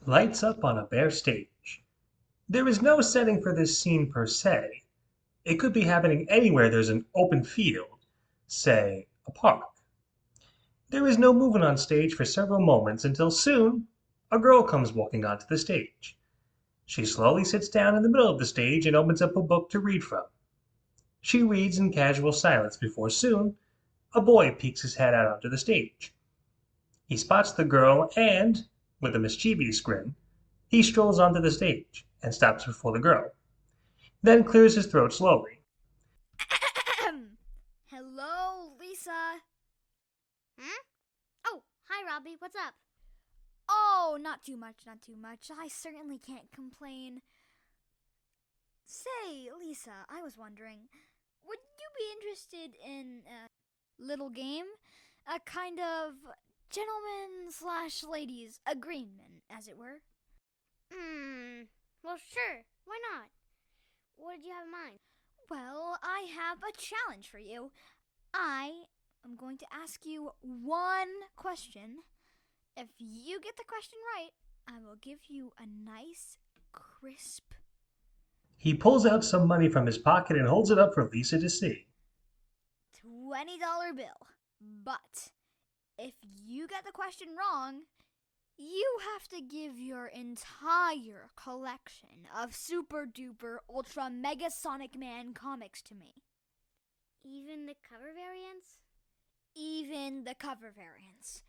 Lights up on a bare stage. There is no setting for this scene per se. It could be happening anywhere there's an open field, say, a park. There is no movement on stage for several moments until soon a girl comes walking onto the stage. She slowly sits down in the middle of the stage and opens up a book to read from. She reads in casual silence before soon a boy peeks his head out onto the stage. He spots the girl and, with a mischievous grin, he strolls onto the stage and stops before the girl, then clears his throat slowly. Hello, Lisa. Hmm? Oh, hi, Robbie. What's up? Oh, not too much, not too much. I certainly can't complain. Say, Lisa, I was wondering, would you be interested in a little game? A kind of gentleman/ladies agreement, as it were? Well, sure. Why not? What did you have in mind? Well, I have a challenge for you. I am going to ask you one question. If you get the question right, I will give you a nice, crisp. He pulls out some money from his pocket and holds it up for Lisa to see. $20 bill. But if you get the question wrong, you have to give your entire collection of Super Duper Ultra Mega Sonic Man comics to me. Even the cover variants? Even the cover variants.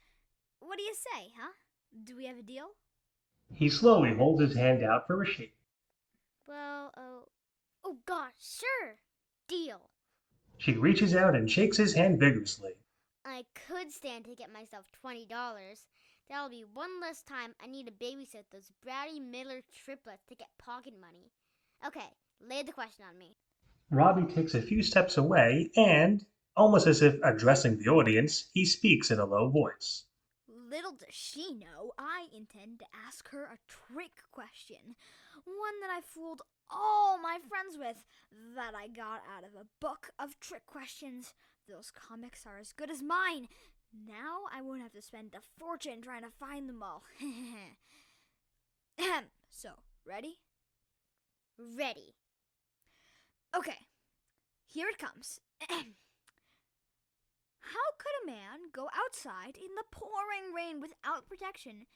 What do you say, huh? Do we have a deal? He slowly holds his hand out for a shake. Well, oh gosh, sure. Deal. She reaches out and shakes his hand vigorously. I could stand to get myself $20. That'll be one less time I need to babysit those bratty Miller triplets to get pocket money. Okay, lay the question on me. Robbie takes a few steps away and, almost as if addressing the audience, he speaks in a low voice. Little does she know, I intend to ask her a trick question. One that I fooled all my friends with, that I got out of a book of trick questions. Those comics are as good as mine. Now I won't have to spend a fortune trying to find them all. So, ready? Ready. Okay, here it comes. How could a man go outside in the pouring rain without protection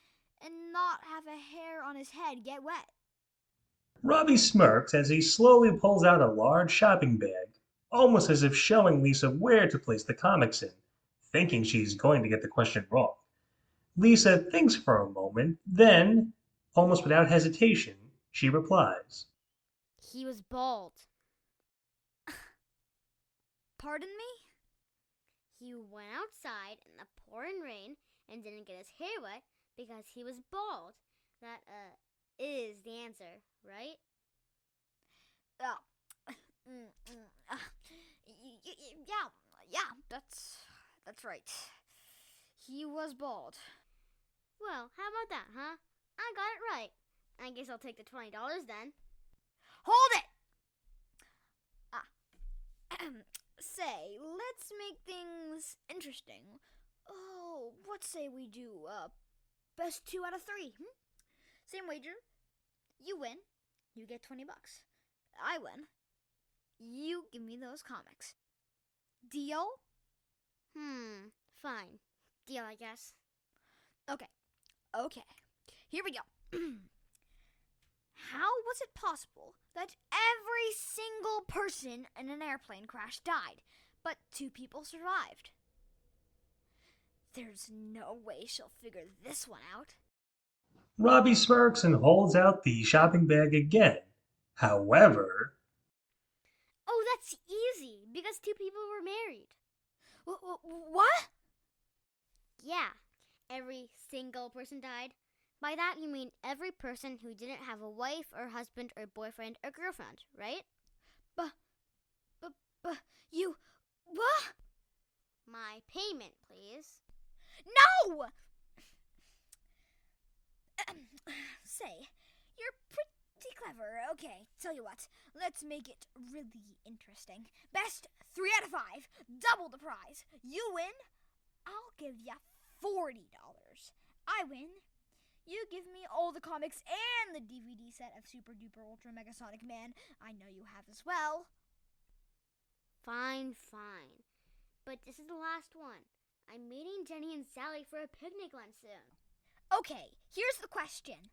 and not have a hair on his head get wet? Robbie smirks as he slowly pulls out a large shopping bag, almost as if showing Lisa where to place the comics in, thinking she's going to get the question wrong. Lisa thinks for a moment, then, almost without hesitation, she replies. He was bald. Pardon me? He went outside in the pouring rain and didn't get his hair wet because he was bald. That, is the answer, right? Yeah, that's right. He was bald. Well, how about that, huh? I got it right. I guess I'll take the $20 then. Hold it! Say, let's make things interesting. Oh, what say we do, best 2 out of 3, Same wager. You win, you get $20. I win, you give me those comics. Deal? Fine. Deal, I guess. Okay. Here we go. How was it possible that every single person in an airplane crash died, but 2 people survived? There's no way she'll figure this one out. Robbie smirks and holds out the shopping bag again. However, Oh, that's easy, because 2 people were married. What? Yeah, every single person died. By that you mean every person who didn't have a wife or husband or boyfriend or girlfriend, right? But, you, what? My payment, please. No! Say, you're pretty clever. Okay, tell you what, let's make it really interesting. Best 3 out of 5, double the prize. You win, I'll give ya $40. I win, You give me all the comics and the DVD set of Super Duper Ultra Mega Sonic Man. I know you have as well. Fine. But this is the last one. I'm meeting Jenny and Sally for a picnic lunch soon. Okay, here's the question.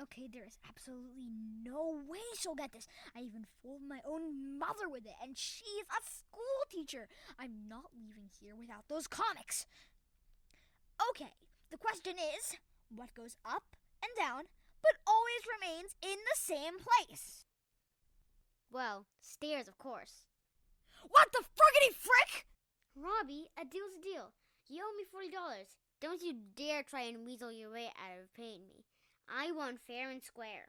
Okay, there is absolutely no way she'll get this. I even fooled my own mother with it, and she's a school teacher. I'm not leaving here without those comics. Okay, the question is, what goes up and down, but always remains in the same place? Well, stairs, of course. What the friggity frick? Robbie, a deal's a deal. You owe me $40. Don't you dare try and weasel your way out of paying me. I want fair and square.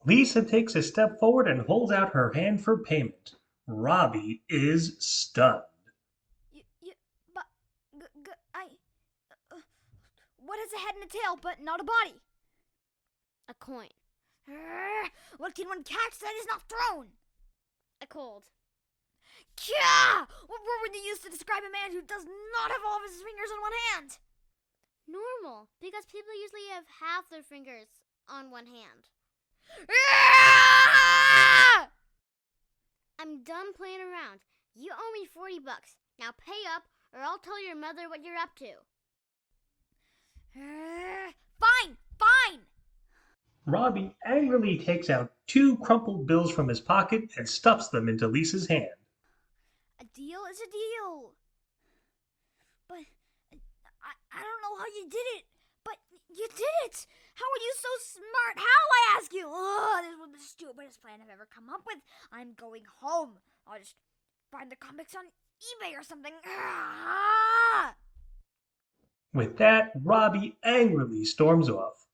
Lisa takes a step forward and holds out her hand for payment. Robbie is stunned. What has a head and a tail, but not a body? A coin. What can one catch that is not thrown? A cold. Kya! What word would you use to describe a man who does not have all of his fingers on one hand? Normal, because people usually have half their fingers on one hand. I'm done playing around. You owe me $40. Now pay up, or I'll tell your mother what you're up to. Fine! Robbie angrily takes out 2 crumpled bills from his pocket and stuffs them into Lisa's hand. A deal is a deal. But I don't know how you did it. But you did it. How are you so smart? How, I ask you? This was the stupidest plan I've ever come up with. I'm going home. I'll just find the comics on eBay or something. With that, Robbie angrily storms off.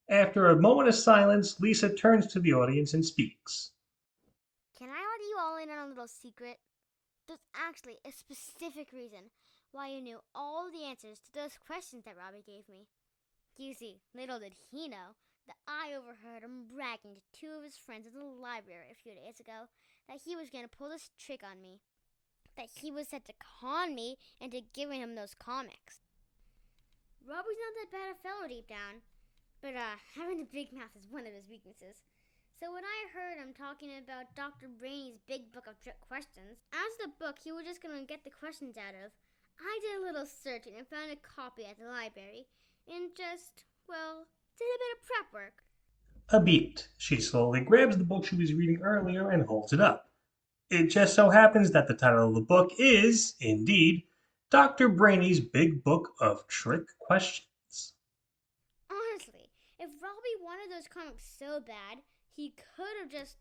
After a moment of silence, Lisa turns to the audience and speaks. Can I let you all in on a little secret? There's actually a specific reason why you knew all the answers to those questions that Robbie gave me. You see, little did he know that I overheard him bragging to 2 of his friends at the library a few days ago that he was going to pull this trick on me. That he was set to con me into giving him those comics. Robbie's not that bad a fellow deep down, but having a big mouth is one of his weaknesses. So when I heard him talking about Dr. Brainey's big book of trick questions, as the book he was just going to get the questions out of, I did a little searching and found a copy at the library and just, well, did a bit of prep work. A beat. She slowly grabs the book she was reading earlier and holds it up. It just so happens that the title of the book is, indeed, Dr. Brainey's Big Book of Trick Questions. Honestly, if Robbie wanted those comics so bad, he could have just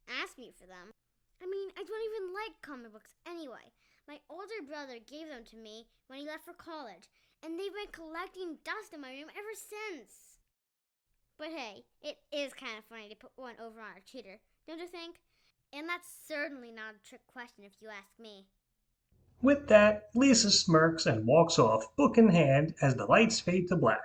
asked me for them. I mean, I don't even like comic books anyway. My older brother gave them to me when he left for college, and they've been collecting dust in my room ever since. But hey, it is kind of funny to put one over on a cheater, don't you think? And that's certainly not a trick question if you ask me. With that, Lisa smirks and walks off, book in hand, as the lights fade to black.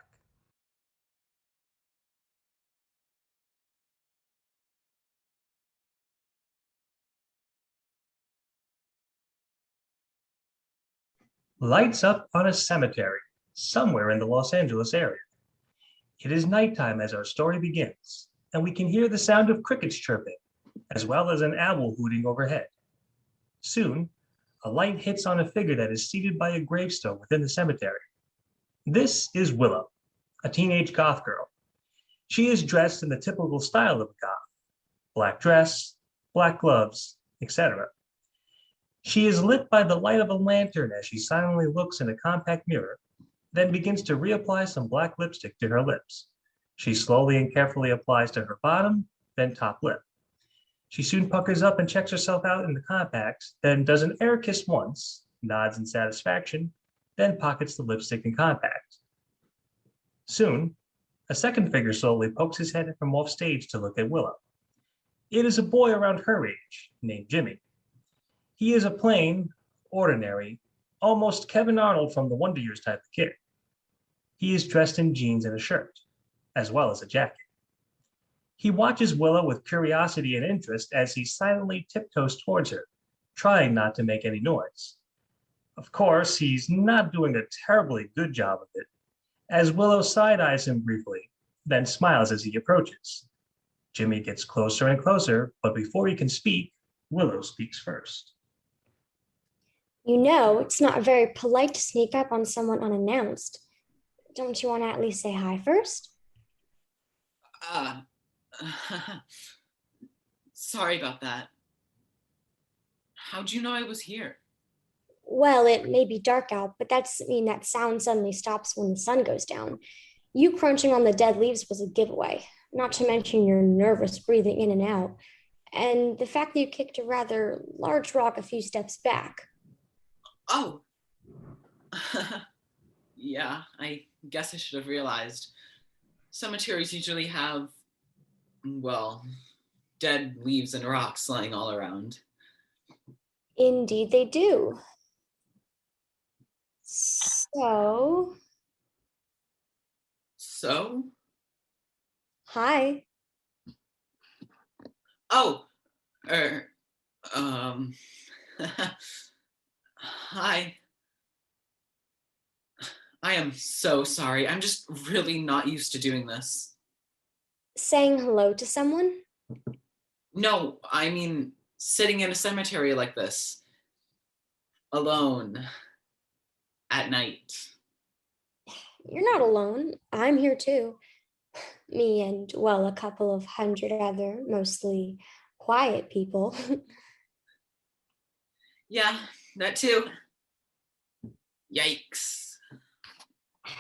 Lights up on a cemetery, somewhere in the Los Angeles area. It is nighttime as our story begins, and we can hear the sound of crickets chirping, as well as an owl hooting overhead. Soon, a light hits on a figure that is seated by a gravestone within the cemetery. This is Willow, a teenage goth girl. She is dressed in the typical style of a goth: black dress, black gloves, etc. She is lit by the light of a lantern as she silently looks in a compact mirror, then begins to reapply some black lipstick to her lips. She slowly and carefully applies to her bottom, then top lip. She soon puckers up and checks herself out in the compact, then does an air kiss once, nods in satisfaction, then pockets the lipstick and compact. Soon, a second figure slowly pokes his head from off stage to look at Willow. It is a boy around her age, named Jimmy. He is a plain, ordinary, almost Kevin Arnold from the Wonder Years type of kid. He is dressed in jeans and a shirt, as well as a jacket. He watches Willow with curiosity and interest as he silently tiptoes towards her, trying not to make any noise. Of course, he's not doing a terribly good job of it, as Willow side-eyes him briefly, then smiles as he approaches. Jimmy gets closer and closer, but before he can speak, Willow speaks first. You know, it's not very polite to sneak up on someone unannounced. Don't you want to at least say hi first? Uh, Sorry about that. How'd you know I was here? Well, it may be dark out, but that doesn't mean that sound suddenly stops when the sun goes down. You crunching on the dead leaves was a giveaway, not to mention your nervous breathing in and out, and the fact that you kicked a rather large rock a few steps back. Oh. Yeah, I guess I should have realized. Cemeteries usually have, well, dead leaves and rocks lying all around. Indeed, they do. So, So? hi. Oh, er, um, hi. I am so sorry. I'm just really not used to doing this. Saying hello to someone? No, I mean, sitting in a cemetery like this, alone, at night. You're not alone. I'm here too. Me and, well, a couple of hundred other, mostly quiet people. Yeah, that too. Yikes.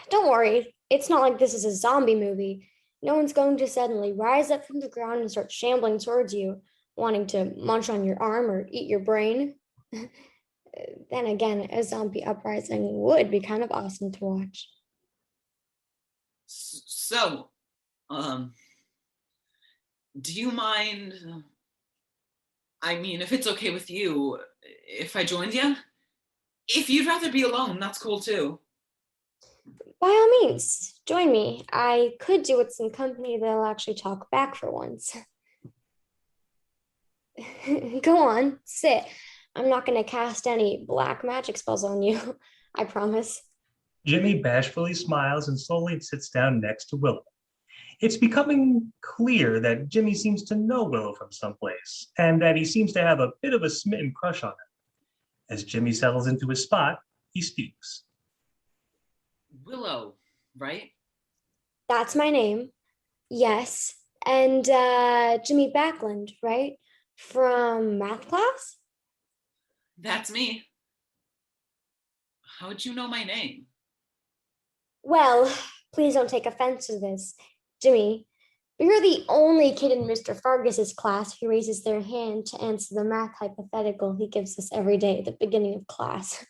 Don't worry, it's not like this is a zombie movie. No one's going to suddenly rise up from the ground and start shambling towards you, wanting to munch on your arm or eat your brain. Then again, a zombie uprising would be kind of awesome to watch. So, um, do you mind? I mean, if it's okay with you, if I joined you? If you'd rather be alone, that's cool too. By all means, join me. I could do with some company that'll actually talk back for once. Go on, sit. I'm not going to cast any black magic spells on you, I promise. Jimmy bashfully smiles and slowly sits down next to Willow. It's becoming clear that Jimmy seems to know Willow from someplace, and that he seems to have a bit of a smitten crush on her. As Jimmy settles into his spot, he speaks. Willow, right? That's my name. Yes. And Jimmy Backlund, right? From math class? That's me. How'd you know my name? Well, please don't take offense to this, Jimmy. But you're the only kid in Mr. Fargus's class who raises their hand to answer the math hypothetical he gives us every day at the beginning of class.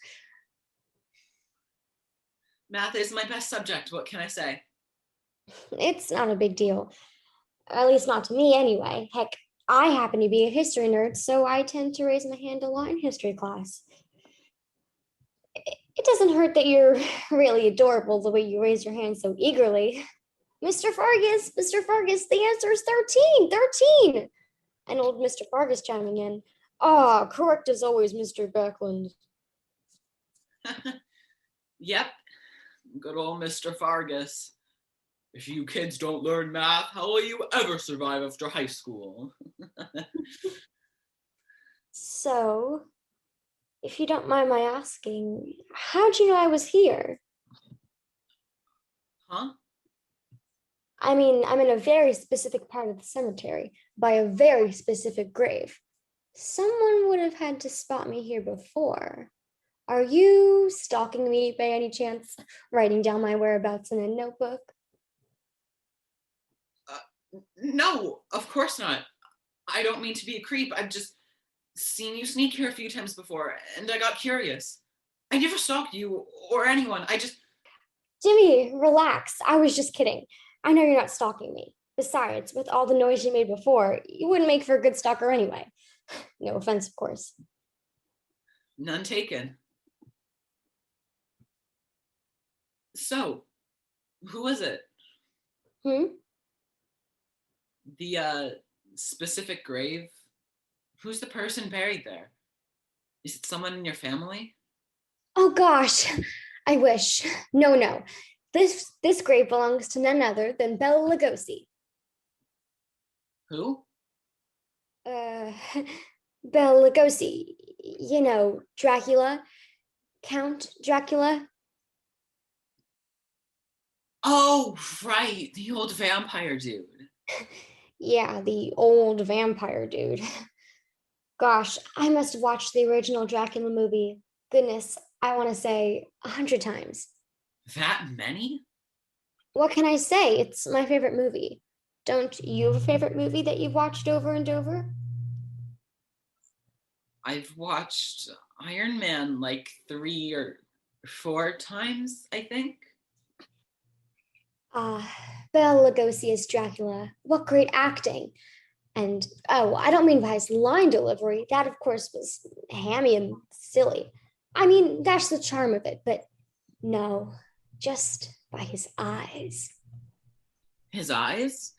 Math is my best subject, what can I say? It's not a big deal. At least not to me anyway. Heck, I happen to be a history nerd, so I tend to raise my hand a lot in history class. It doesn't hurt that you're really adorable the way you raise your hand so eagerly. Mr. Fargus, Mr. Fargus, the answer is 13, 13. And old Mr. Fargus chiming in. Ah, correct as always, Mr. Backlund. Yep, good old Mr. Fargus. If you kids don't learn math, how will you ever survive after high school? So, if you don't mind my asking, how'd you know I was here? Huh? I mean, I'm in a very specific part of the cemetery, by a very specific grave. Someone would have had to spot me here before. Are you stalking me by any chance? Writing down my whereabouts in a notebook? No, of course not. I don't mean to be a creep. I've just seen you sneak here a few times before, and I got curious. I never stalked you or anyone. Jimmy, relax. I was just kidding. I know you're not stalking me. Besides, with all the noise you made before, you wouldn't make for a good stalker anyway. No offense, of course. None taken. So, who is it? The specific grave? Who's the person buried there? Is it someone in your family? Oh gosh, I wish. No, no. This grave belongs to none other than Bela Lugosi. Who? Uh, Bela Lugosi, you know, Dracula, Count Dracula. Oh, right, the old vampire dude. Yeah, the old vampire dude. Gosh, I must have watched the original Dracula movie. Goodness, I want to say 100 times. That many? What can I say? It's my favorite movie. Don't you have a favorite movie that you've watched over and over? I've watched Iron Man like 3 or 4 times, I think. Ah, Bela Lugosi as Dracula. What great acting. And oh, I don't mean by his line delivery. That, of course, was hammy and silly. I mean, that's the charm of it, but no, just by his eyes. His eyes?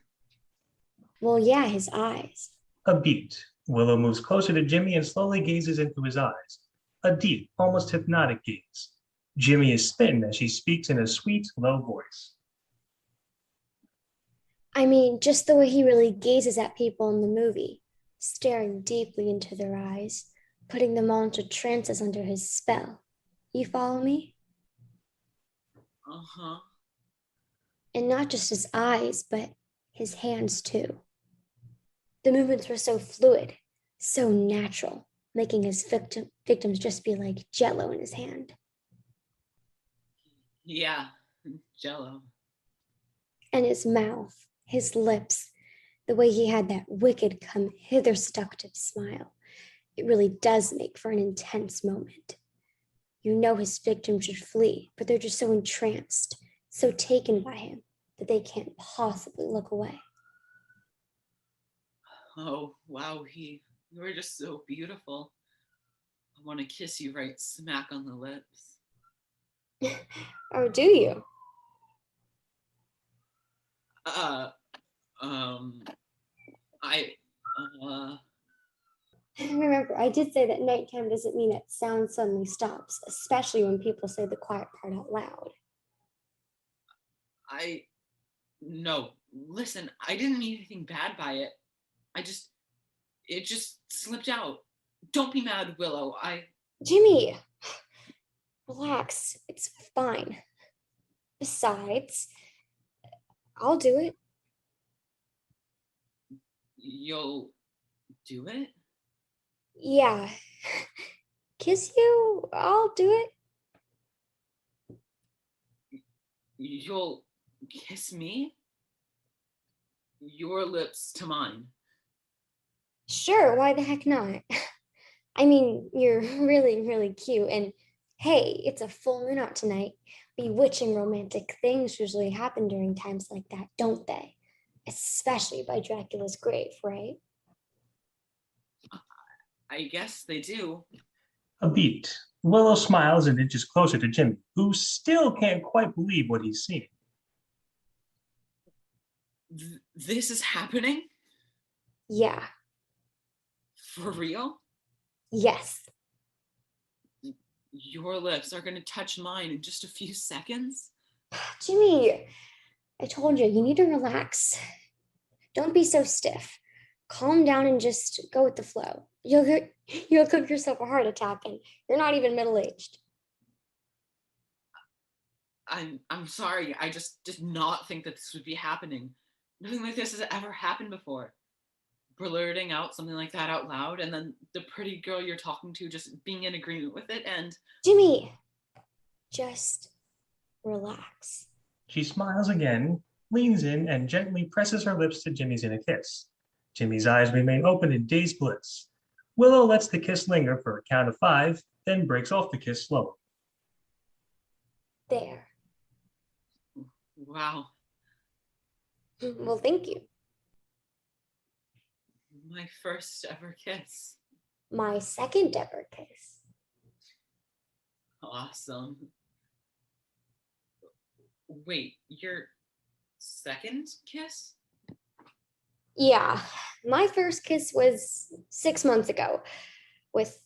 Well, yeah, his eyes. A beat. Willow moves closer to Jimmy and slowly gazes into his eyes. A deep, almost hypnotic gaze. Jimmy is smitten as she speaks in a sweet, low voice. I mean, just the way he really gazes at people in the movie, staring deeply into their eyes, putting them all into trances under his spell. You follow me? Uh-huh. And not just his eyes, but his hands too. The movements were so fluid, so natural, making his victims just be like jello in his hand. Yeah, Jello. And his mouth, his lips, the way he had that wicked come hither seductive smile. It really does make for an intense moment. You know his victim should flee, but they're just so entranced, so taken by him, that they can't possibly look away. Oh, wow, you were just so beautiful. I want to kiss you right smack on the lips. Or do you? Uh, I, uh, Remember, I did say that nighttime doesn't mean that sound suddenly stops, especially when people say the quiet part out loud. no, listen, I didn't mean anything bad by it. It just slipped out. Don't be mad, Willow. Jimmy, relax. It's fine. Besides, I'll do it. You'll do it? Yeah. Kiss you? I'll do it. You'll kiss me? Your lips to mine. Sure, why the heck not? I mean, you're really, really cute. And hey, it's a full moon out tonight. Bewitching romantic things usually happen during times like that, don't they? Especially by Dracula's grave, right? I guess they do. A beat. Willow smiles and inches closer to Jimmy, who still can't quite believe what he's seeing. This is happening? Yeah, For real? yes. Your lips are going to touch mine in just a few seconds? Jimmy, I told you, you need to relax. Don't be so stiff. Calm down and just go with the flow. You'll give yourself a heart attack, and you're not even middle-aged. I'm sorry. I just did not think that this would be happening. Nothing like this has ever happened before. Blurting out something like that out loud, and then the pretty girl you're talking to just being in agreement with it, and Jimmy, just relax. She smiles again, leans in, and gently presses her lips to Jimmy's in a kiss. Jimmy's eyes remain open in dazed bliss. Willow lets the kiss linger for a count of 5, then breaks off the kiss slowly. There. wow, Well, thank you. my first ever kiss. My second ever kiss. Awesome. Wait, your second kiss? Yeah, my first kiss was 6 months ago with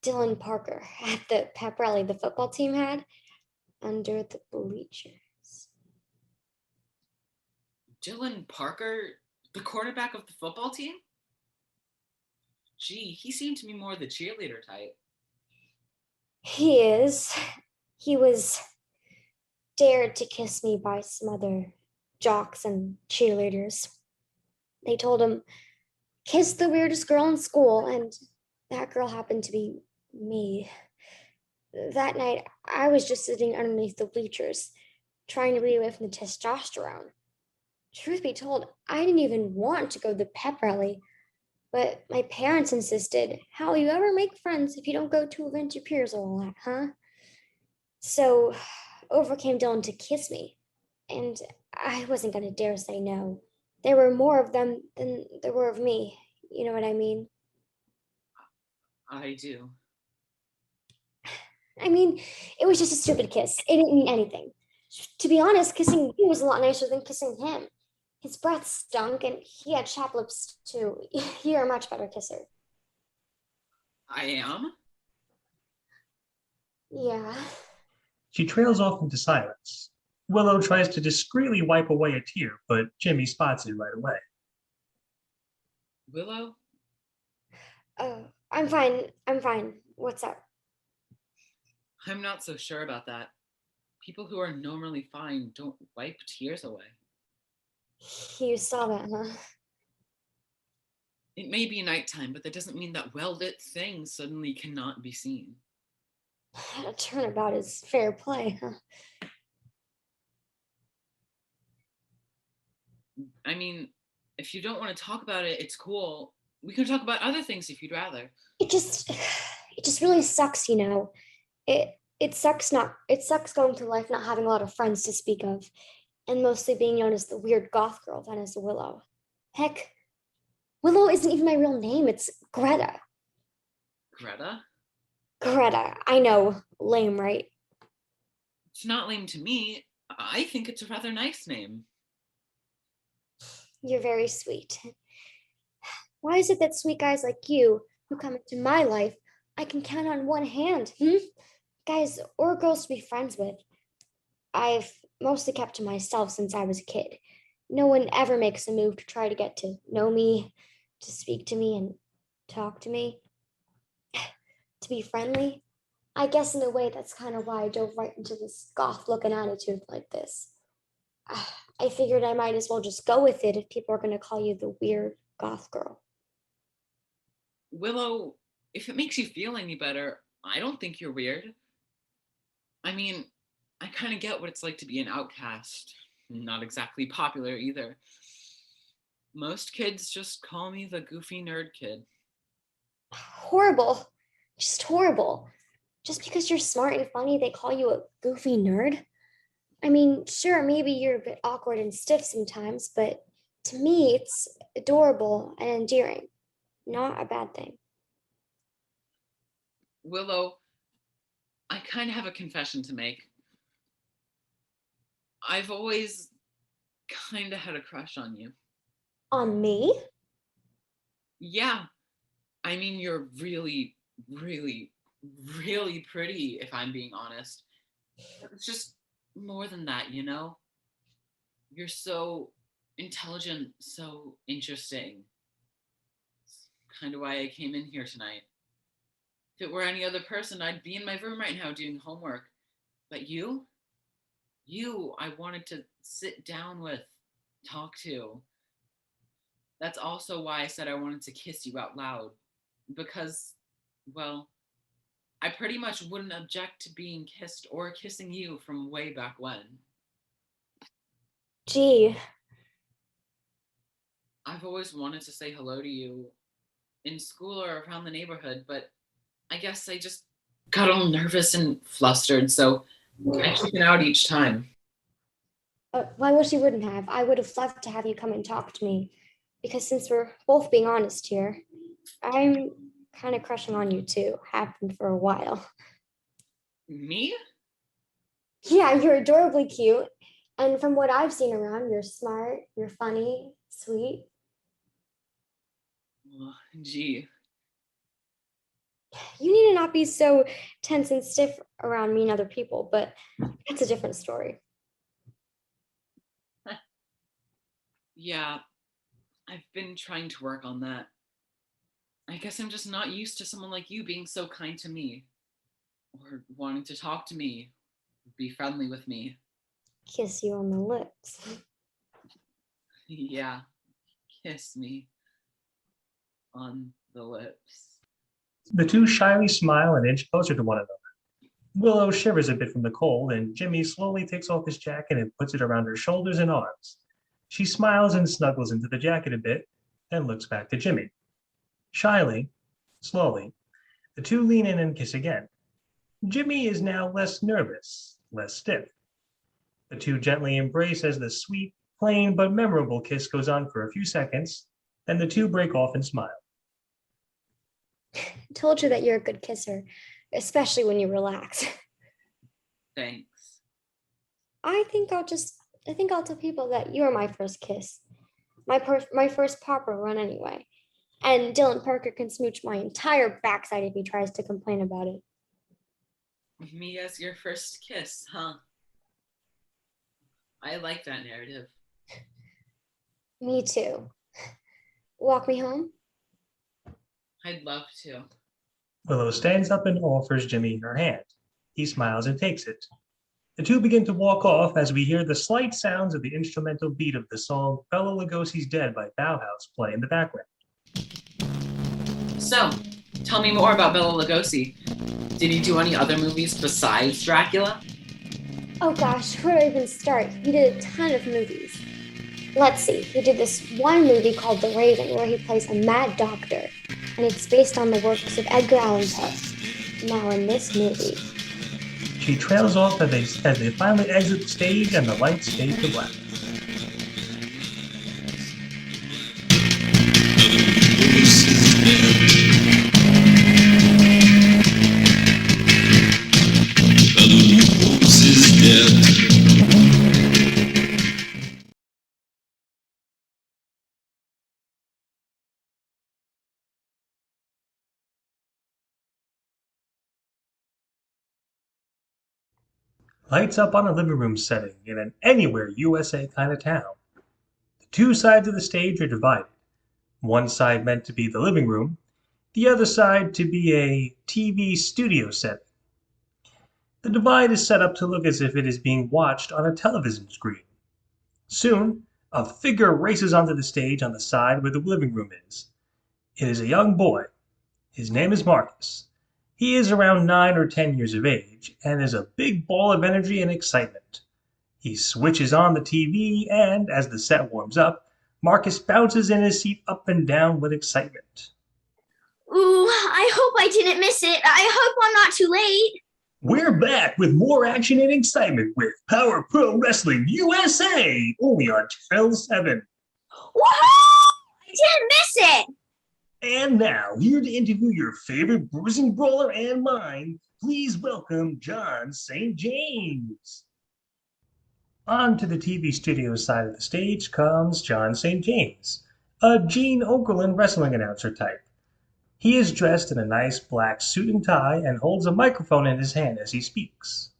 Dylan Parker at the pep rally the football team had under the bleachers. Dylan Parker, the quarterback of the football team? Gee, he seemed to be more the cheerleader type. He is. He was dared to kiss me by some other jocks and cheerleaders. They told him, kiss the weirdest girl in school, and that girl happened to be me. That night, I was just sitting underneath the bleachers, trying to be away from the testosterone. Truth be told, I didn't even want to go to the pep rally, but my parents insisted. How will you ever make friends if you don't go to events your peers are all at, huh? So over came Dylan to kiss me, and I wasn't going to dare say no. There were more of them than there were of me. You know what I mean? I do. I mean, it was just a stupid kiss. It didn't mean anything. To be honest, kissing you was a lot nicer than kissing him. His breath stunk, and he had chapped lips too. You're a much better kisser. I am? Yeah. She trails off into silence. Willow tries to discreetly wipe away a tear, but Jimmy spots it right away. Willow? I'm fine. I'm fine. What's up? I'm not so sure about that. People who are normally fine don't wipe tears away. You saw that, huh? It may be nighttime, but that doesn't mean that well-lit things suddenly cannot be seen. A turnabout is fair play, huh? I mean, if you don't want to talk about it, it's cool. We can talk about other things if you'd rather. It just really sucks, you know. It sucks going through life not having a lot of friends to speak of, and mostly being known as the weird goth girl that is Willow. Heck, Willow isn't even my real name, it's Greta. Greta? Greta, I know, lame, right? It's not lame to me. I think it's a rather nice name. You're very sweet. Why is it that sweet guys like you, who come into my life, I can count on one hand, Guys or girls to be friends with. I've mostly kept to myself since I was a kid. No one ever makes a move to try to get to know me, to speak to me and talk to me, to be friendly. I guess in a way that's kind of why I dove right into this goth looking attitude like this. I figured I might as well just go with it if people are going to call you the weird goth girl. Willow, if it makes you feel any better, I don't think you're weird. I mean, I kind of get what it's like to be an outcast. Not exactly popular either. Most kids just call me the goofy nerd kid. Horrible. Just horrible. Just because you're smart and funny, they call you a goofy nerd? I mean, sure, maybe you're a bit awkward and stiff sometimes, but to me, it's adorable and endearing. Not a bad thing. Willow, I kind of have a confession to make. I've always kind of had a crush on you. On me? Yeah, I mean, you're really, really, really pretty, if I'm being honest. It's just more than that, you know? You're so intelligent, so interesting. It's kind of why I came in here tonight. If it were any other person, I'd be in my room right now doing homework. But you, I wanted to sit down with, talk to. That's also why I said I wanted to kiss you out loud. Because, well, I pretty much wouldn't object to being kissed or kissing you from way back when. Gee, I've always wanted to say hello to you in school or around the neighborhood, but I guess I just got all nervous and flustered, so I chicken out each time. why wish you wouldn't have? I would have loved to have you come and talk to me. Because since we're both being honest here, I'm kind of crushing on you too. Happened for a while. Me? Yeah, you're adorably cute. And from what I've seen around, you're smart, you're funny, sweet. Oh, gee. You need to not be so tense and stiff around me and other people, but that's a different story. Yeah, I've been trying to work on that. I guess I'm just not used to someone like you being so kind to me, or wanting to talk to me, be friendly with me. Kiss you on the lips. Yeah, kiss me on the lips. The two shyly smile and inch closer to one another. Willow shivers a bit from the cold, and Jimmy slowly takes off his jacket and puts it around her shoulders and arms. She smiles and snuggles into the jacket a bit, then looks back to Jimmy. Shyly, slowly, the two lean in and kiss again. Jimmy is now less nervous, less stiff. The two gently embrace as the sweet, plain but memorable kiss goes on for a few seconds, then the two break off and smile. I told you that you're a good kisser, especially when you relax. Thanks. I think I'll tell people that you were my first kiss. My first proper run anyway. And Dylan Parker can smooch my entire backside if he tries to complain about it. Me as your first kiss, huh? I like that narrative. Me too. Walk me home? I'd love to. Willow stands up and offers Jimmy her hand. He smiles and takes it. The two begin to walk off as we hear the slight sounds of the instrumental beat of the song Bela Lugosi's Dead by Bauhaus play in the background. So, tell me more about Bela Lugosi. Did he do any other movies besides Dracula? Oh gosh, where do I even start? He did a ton of movies. Let's see, he did this one movie called The Raven where he plays a mad doctor, and it's based on the works of Edgar Allan Poe. Now in this movie, She trails off as they finally exit the stage and the lights fade to black. Lights up on a living room setting in an anywhere USA kind of town. The two sides of the stage are divided. One side meant to be the living room, the other side to be a TV studio setting. The divide is set up to look as if it is being watched on a television screen. Soon, a figure races onto the stage on the side where the living room is. It is a young boy. His name is Marcus. He is around 9 or 10 years of age and is a big ball of energy and excitement. He switches on the TV and, as the set warms up, Marcus bounces in his seat up and down with excitement. Ooh, I hope I didn't miss it. I hope I'm not too late. We're back with more action and excitement with Power Pro Wrestling USA, only on Channel 7. Woohoo! I didn't miss it. And now, here to interview your favorite bruising brawler and mine, please welcome John St. James. On to the TV studio side of the stage comes John St. James, a Gene Okerlund wrestling announcer type. He is dressed in a nice black suit and tie and holds a microphone in his hand as he speaks.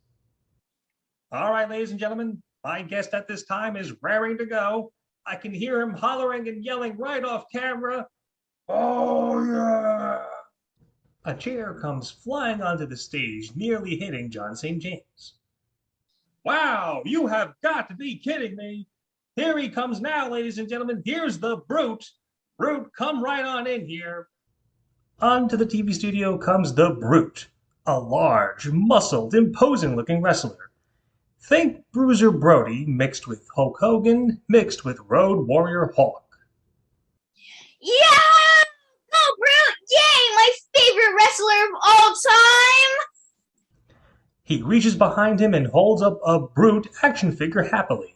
All right, ladies and gentlemen, my guest at this time is raring to go. I can hear him hollering and yelling right off camera. Oh, yeah! A chair comes flying onto the stage, nearly hitting John St. James. Wow, you have got to be kidding me. Here he comes now, ladies and gentlemen. Here's the Brute. Brute, come right on in here. Onto the TV studio comes the Brute, a large, muscled, imposing-looking wrestler. Think Bruiser Brody mixed with Hulk Hogan, mixed with Road Warrior Hawk. Yeah! Go, Brute! Yay! My favorite wrestler of all time! He reaches behind him and holds up a Brute action figure happily.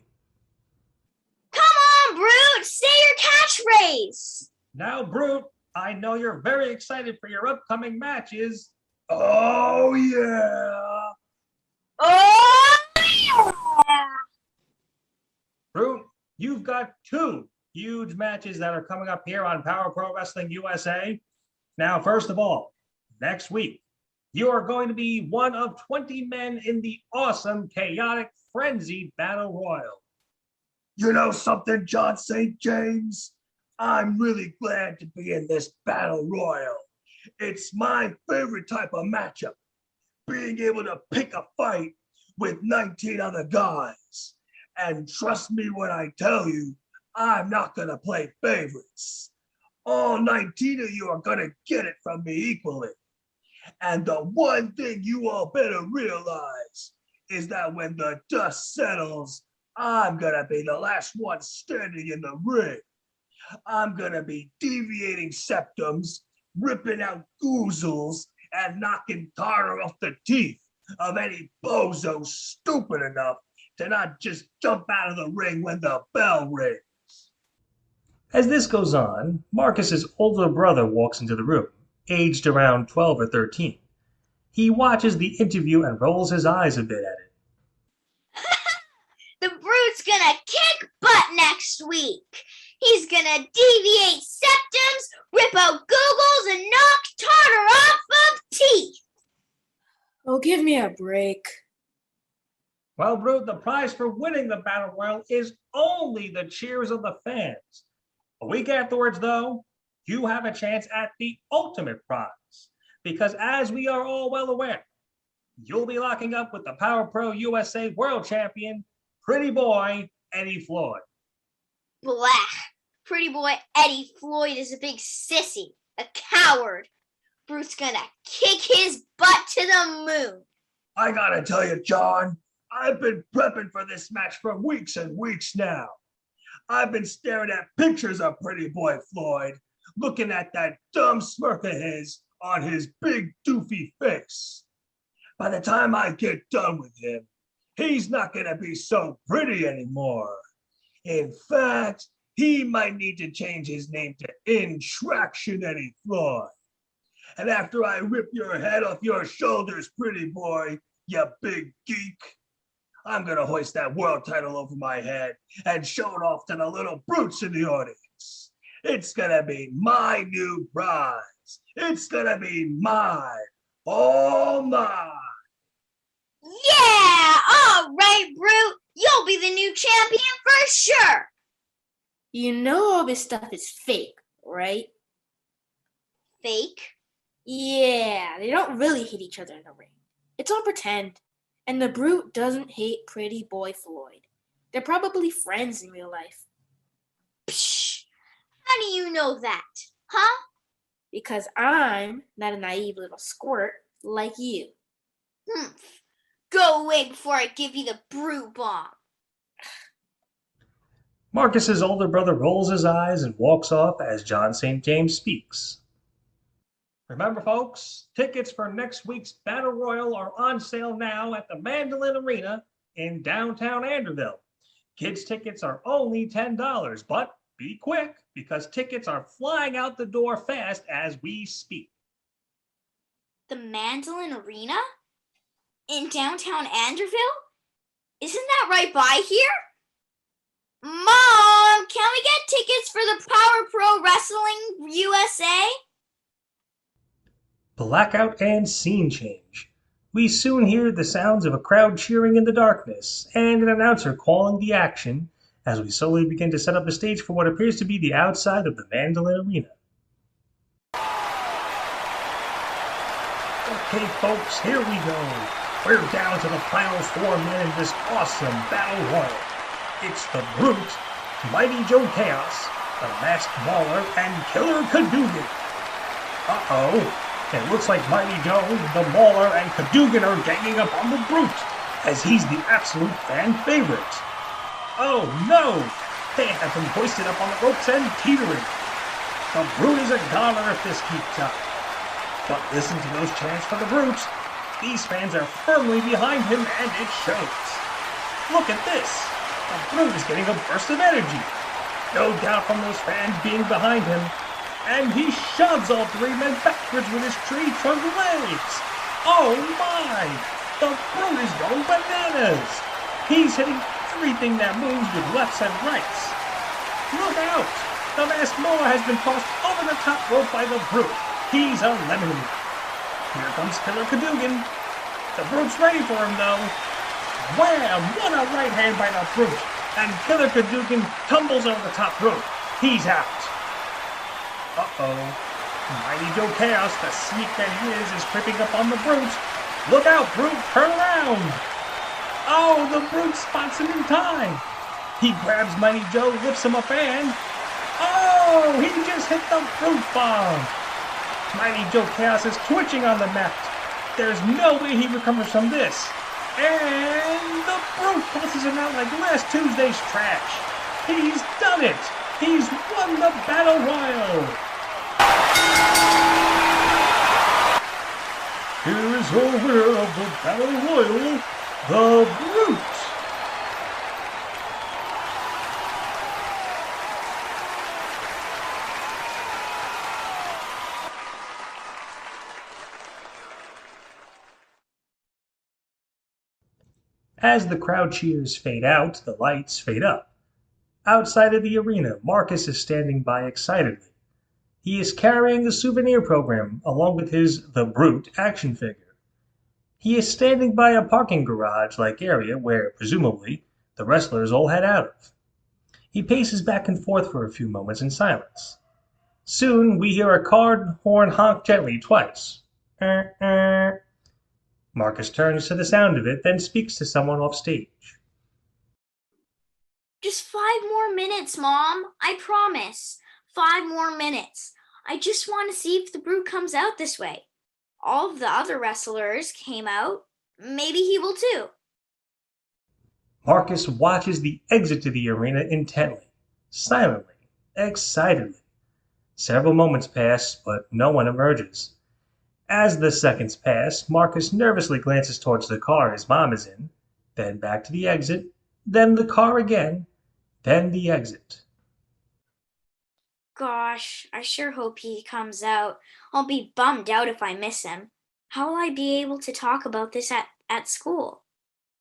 Come on, Brute! Say your catchphrase! Now, Brute, I know you're very excited for your upcoming matches. Oh, yeah! Oh, yeah! Brute, you've got two huge matches that are coming up here on Power Pro Wrestling USA. Now, first of all, next week, you are going to be one of 20 men in the awesome, chaotic, frenzied Battle Royal. You know something, John St. James? I'm really glad to be in this battle royal. It's my favorite type of matchup, being able to pick a fight with 19 other guys. And trust me when I tell you, I'm not going to play favorites. All 19 of you are going to get it from me equally. And the one thing you all better realize is that when the dust settles, I'm going to be the last one standing in the ring. I'm going to be deviating septums, ripping out goozles, and knocking tartar off the teeth of any bozo stupid enough to not just jump out of the ring when the bell rings. As this goes on, Marcus's older brother walks into the room, aged around 12 or 13. He watches the interview and rolls his eyes a bit at it. The Brute's gonna kick butt next week. He's gonna deviate septums, rip out googles, and knock tartar off of teeth. Oh, give me a break. Well, Brute, the prize for winning the Battle Royal is only the cheers of the fans. A week afterwards, though, you have a chance at the ultimate prize. Because as we are all well aware, you'll be locking up with the Power Pro USA World Champion, Pretty Boy Eddie Floyd. Blah. Pretty boy Eddie Floyd is a big sissy, a coward. Brute's gonna kick his butt to the moon. I gotta tell you, John, I've been prepping for this match for weeks and weeks now. I've been staring at pictures of Pretty Boy Floyd, looking at that dumb smirk of his on his big doofy face. By the time I get done with him, he's not gonna be so pretty anymore. In fact, he might need to change his name to Intraction Eddie Floyd. And after I rip your head off your shoulders, pretty boy, you big geek, I'm gonna hoist that world title over my head and show it off to the little brutes in the audience. It's gonna be my new prize. It's gonna be mine. All mine. Yeah! All right, Brute. You'll be the new champion for sure. You know all this stuff is fake, right? Fake? Yeah, they don't really hit each other in the ring. It's all pretend. And the Brute doesn't hate Pretty Boy Floyd. They're probably friends in real life. Psh! How do you know that? Huh? Because I'm not a naive little squirt like you. Go away before I give you the Brute bomb. Marcus's older brother rolls his eyes and walks off as John St. James speaks. Remember, folks, tickets for next week's Battle Royal are on sale now at the Mandolin Arena in downtown Anderville. Kids' tickets are only $10, but be quick because tickets are flying out the door fast as we speak. The Mandolin Arena? In downtown Anderville? Isn't that right by here? Mom, can we get tickets for the Power Pro Wrestling USA? Blackout and scene change. We soon hear the sounds of a crowd cheering in the darkness and an announcer calling the action as we slowly begin to set up the stage for what appears to be the outside of the Mandolin Arena. Okay, folks, here we go. We're down to the final 4 men in this awesome battle royal. It's the Brute, Mighty Joe Chaos, the Masked Mauler, and Killer Cadogan. Uh-oh. It looks like Mighty Joe, the Mauler, and Cadogan are ganging up on the Brute, as he's the absolute fan favorite. Oh no! They have him hoisted up on the ropes and teetering. The Brute is a goner if this keeps up. But listen to those chants for the Brute. These fans are firmly behind him, and it shows. Look at this. The Brute is getting a burst of energy. No doubt from those fans being behind him. And he shoves all 3 men backwards with his tree trunk legs. Oh my! The Brute is going bananas. He's hitting everything that moves with lefts and rights. Look out! The Masked Mauler has been tossed over the top rope by the Brute. He's eliminated. Here comes Killer Cadogan. The Brute's ready for him though. Wham! What a right hand by the Brute. and Killer Hadouken tumbles over the top rope. He's out. Uh-oh. Mighty Joe Chaos, the sneak that he is creeping up on the Brute. Look out, Brute, turn around. Oh, the Brute spots him in time. He grabs Mighty Joe, lifts him up, and... oh, he just hit the Brute bomb. Mighty Joe Chaos is twitching on the mat. There's no way he recovers from this. And the Brute passes him out like last Tuesday's trash. He's done it. He's won the Battle Royal. Here is your winner of the Battle Royal, the Brute. As the crowd cheers fade out, the lights fade up. Outside of the arena, Marcus is standing by excitedly. He is carrying the souvenir program along with his The Brute action figure. He is standing by a parking garage-like area where, presumably, the wrestlers all head out of. He paces back and forth for a few moments in silence. Soon, we hear a car horn honk gently twice. Marcus turns to the sound of it, then speaks to someone off stage. Just 5 more minutes, Mom. I promise. 5 more minutes. I just want to see if the Brute comes out this way. All of the other wrestlers came out. Maybe he will too. Marcus watches the exit to the arena intently, silently, excitedly. Several moments pass, but no one emerges. As the seconds pass, Marcus nervously glances towards the car his mom is in, then back to the exit, then the car again, then the exit. Gosh, I sure hope he comes out. I'll be bummed out if I miss him. How will I be able to talk about this at school?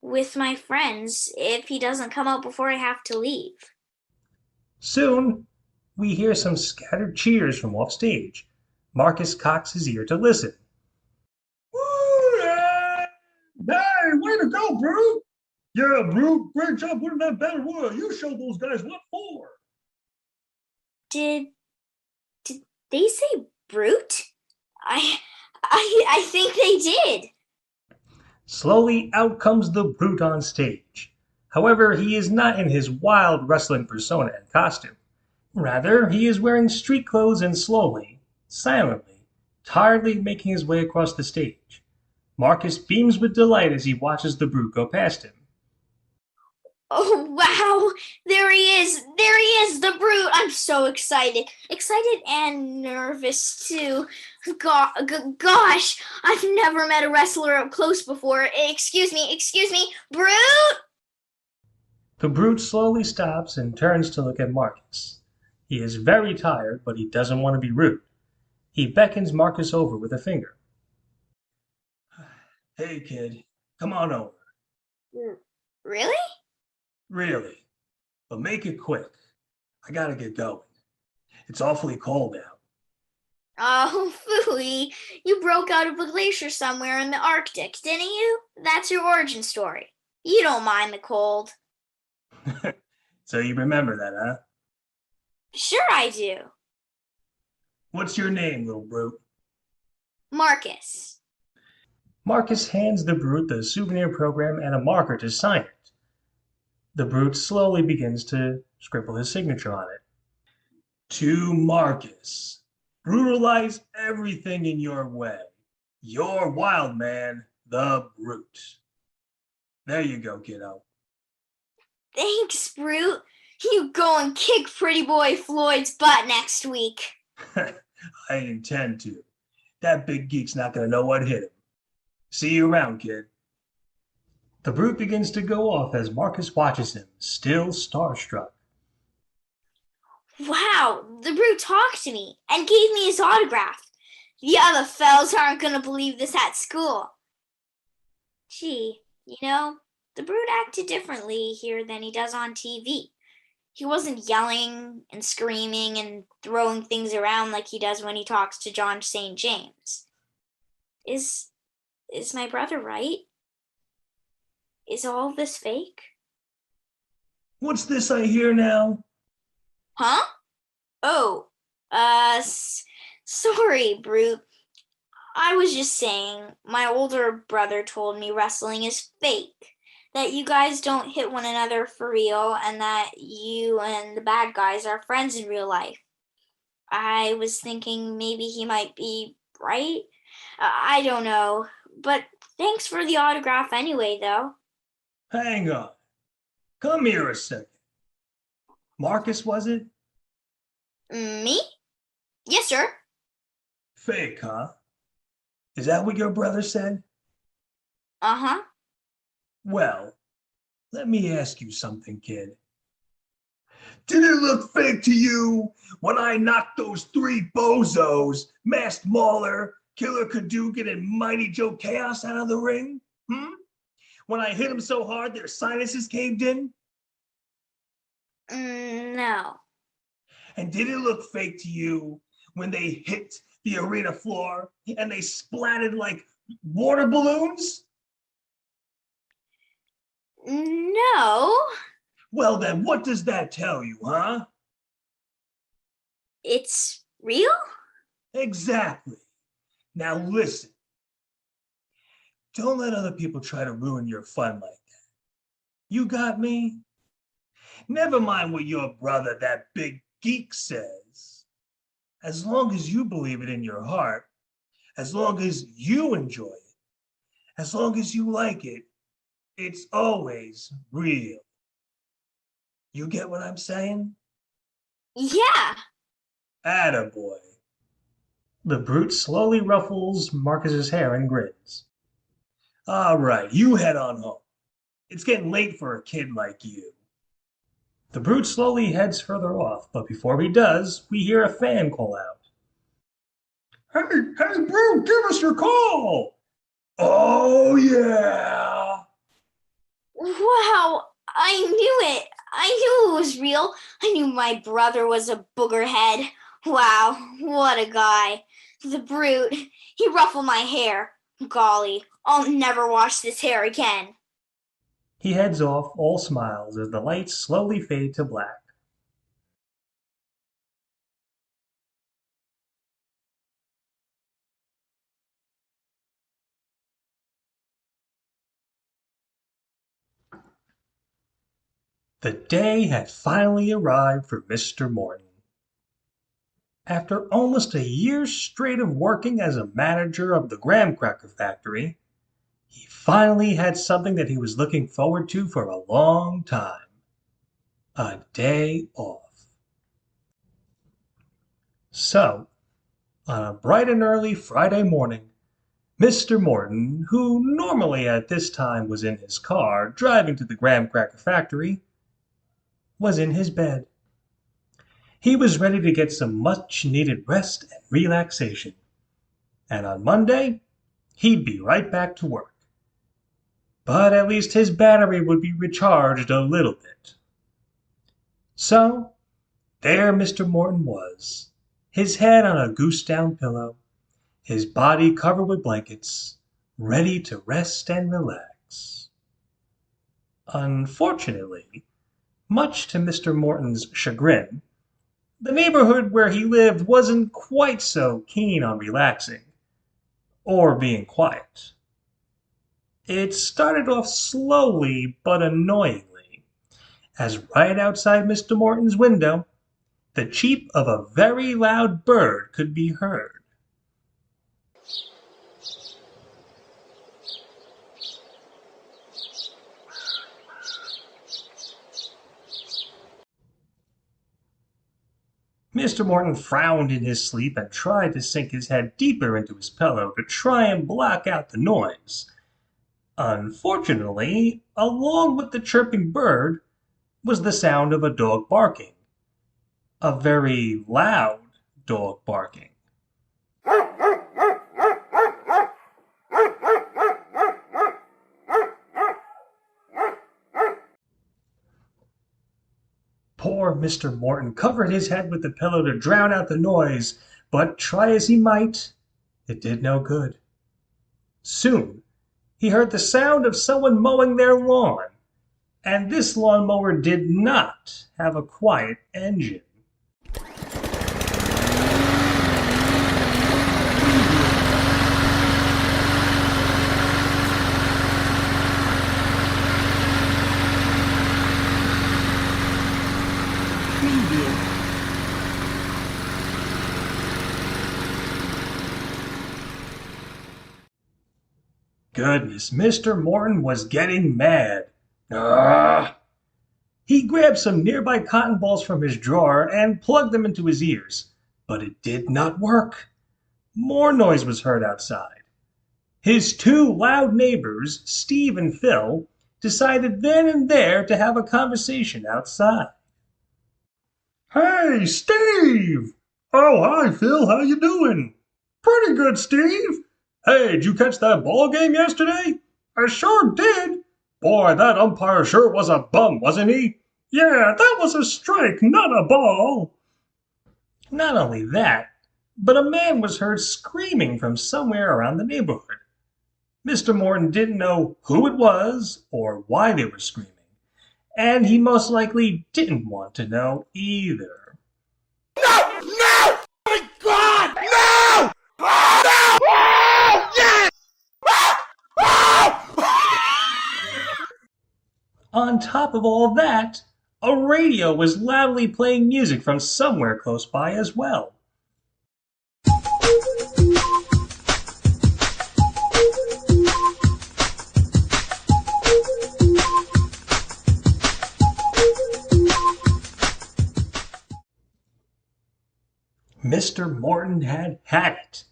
With my friends, if he doesn't come out before I have to leave. Soon, we hear some scattered cheers from off stage. Marcus cocks his ear to listen. Woo, yeah. Hey, way to go, Brute! Yeah, Brute, great job winning that Battle Royal. You showed those guys what for. Did they say Brute? I think they did. Slowly out comes the Brute on stage. However, he is not in his wild wrestling persona and costume. Rather, he is wearing street clothes and slowly, silently, tiredly making his way across the stage. Marcus beams with delight as he watches the Brute go past him. Oh, wow. There he is. There he is, the Brute. I'm so excited. Excited and nervous, too. Gosh, I've never met a wrestler up close before. Excuse me, Brute! The Brute slowly stops and turns to look at Marcus. He is very tired, but he doesn't want to be rude. He beckons Marcus over with a finger. Hey, kid, come on over. Really? Really. But make it quick. I gotta get going. It's awfully cold out. Oh, phooey. You broke out of a glacier somewhere in the Arctic, didn't you? That's your origin story. You don't mind the cold. So you remember that, huh? Sure I do. What's your name, little Brute? Marcus. Marcus hands the Brute the souvenir program and a marker to sign it. The Brute slowly begins to scribble his signature on it. To Marcus. Brutalize everything in your way. You're wild man, the Brute. There you go, kiddo. Thanks, Brute. You go and kick Pretty Boy Floyd's butt next week. I intend to. That big geek's not gonna know what hit him. See you around, kid. The Brute begins to go off as Marcus watches him, still starstruck. Wow, the Brute talked to me and gave me his autograph. The other fellas aren't going to believe this at school. Gee, the Brute acted differently here than he does on TV. He wasn't yelling and screaming and throwing things around like he does when he talks to John St. James. Is my brother right? Is all this fake? What's this I hear now? Huh? Oh, sorry, Brute. I was just saying, my older brother told me wrestling is fake. That you guys don't hit one another for real, and that you and the bad guys are friends in real life. I was thinking maybe he might be right. I don't know. But thanks for the autograph anyway, though. Hang on. Come here a second. Marcus, was it? Me? Yes, sir. Fake, huh? Is that what your brother said? Uh huh. Well, let me ask you something, kid. Did it look fake to you when I knocked those three bozos, Masked Mauler, Killer Hadouken, and Mighty Joe Chaos out of the ring? When I hit them so hard their sinuses caved in? No. And did it look fake to you when they hit the arena floor and they splatted like water balloons? No. Well, then, what does that tell you, huh? It's real? Exactly. Now, listen. Don't let other people try to ruin your fun like that. You got me? Never mind what your brother, that big geek, says. As long as you believe it in your heart, as long as you enjoy it, as long as you like it, it's always real. You get what I'm saying? Yeah. Attaboy. The Brute slowly ruffles Marcus's hair and grins. All right, you head on home. It's getting late for a kid like you. The Brute slowly heads further off, but before he does, we hear a fan call out. Hey, Brute, give us your call. Oh, yeah. Wow. I knew it. I knew it was real. I knew my brother was a boogerhead. Wow, what a guy. The Brute. He ruffled my hair. Golly, I'll never wash this hair again. He heads off, all smiles, as the lights slowly fade to black. The day had finally arrived for Mr. Morton. After almost a year straight of working as a manager of the graham cracker factory, he finally had something that he was looking forward to for a long time: a day off. So, on a bright and early Friday morning, Mr. Morton, who normally at this time was in his car driving to the graham cracker factory, was in his bed. He was ready to get some much needed rest and relaxation. And on Monday, he'd be right back to work. But at least his battery would be recharged a little bit. So, there Mr. Morton was, his head on a goose down pillow, his body covered with blankets, ready to rest and relax. Unfortunately, much to Mr. Morton's chagrin, the neighborhood where he lived wasn't quite so keen on relaxing or being quiet. It started off slowly but annoyingly, as right outside Mr. Morton's window, the cheep of a very loud bird could be heard. Mr. Morton frowned in his sleep and tried to sink his head deeper into his pillow to try and block out the noise. Unfortunately, along with the chirping bird was the sound of a dog barking. A very loud dog barking. Poor Mr. Morton covered his head with the pillow to drown out the noise, but try as he might, it did no good. Soon he heard the sound of someone mowing their lawn, And this lawnmower did not have a quiet engine. Goodness, Mr. Morton was getting mad. Ugh. He grabbed some nearby cotton balls from his drawer and plugged them into his ears, but it did not work. More noise was heard outside. His two loud neighbors, Steve and Phil, decided then and there to have a conversation outside. Hey, Steve! Oh, hi, Phil. How you doing? Pretty good, Steve. Hey, did you catch that ball game yesterday? I sure did. Boy, that umpire sure was a bum, wasn't he? Yeah, that was a strike, not a ball. Not only that, but a man was heard screaming from somewhere around the neighborhood. Mr. Morton didn't know who it was or why they were screaming, and he most likely didn't want to know either. No! No! Oh my God! No! No! Yes! On top of all that, a radio was loudly playing music from somewhere close by as well. Mr. Morton had it.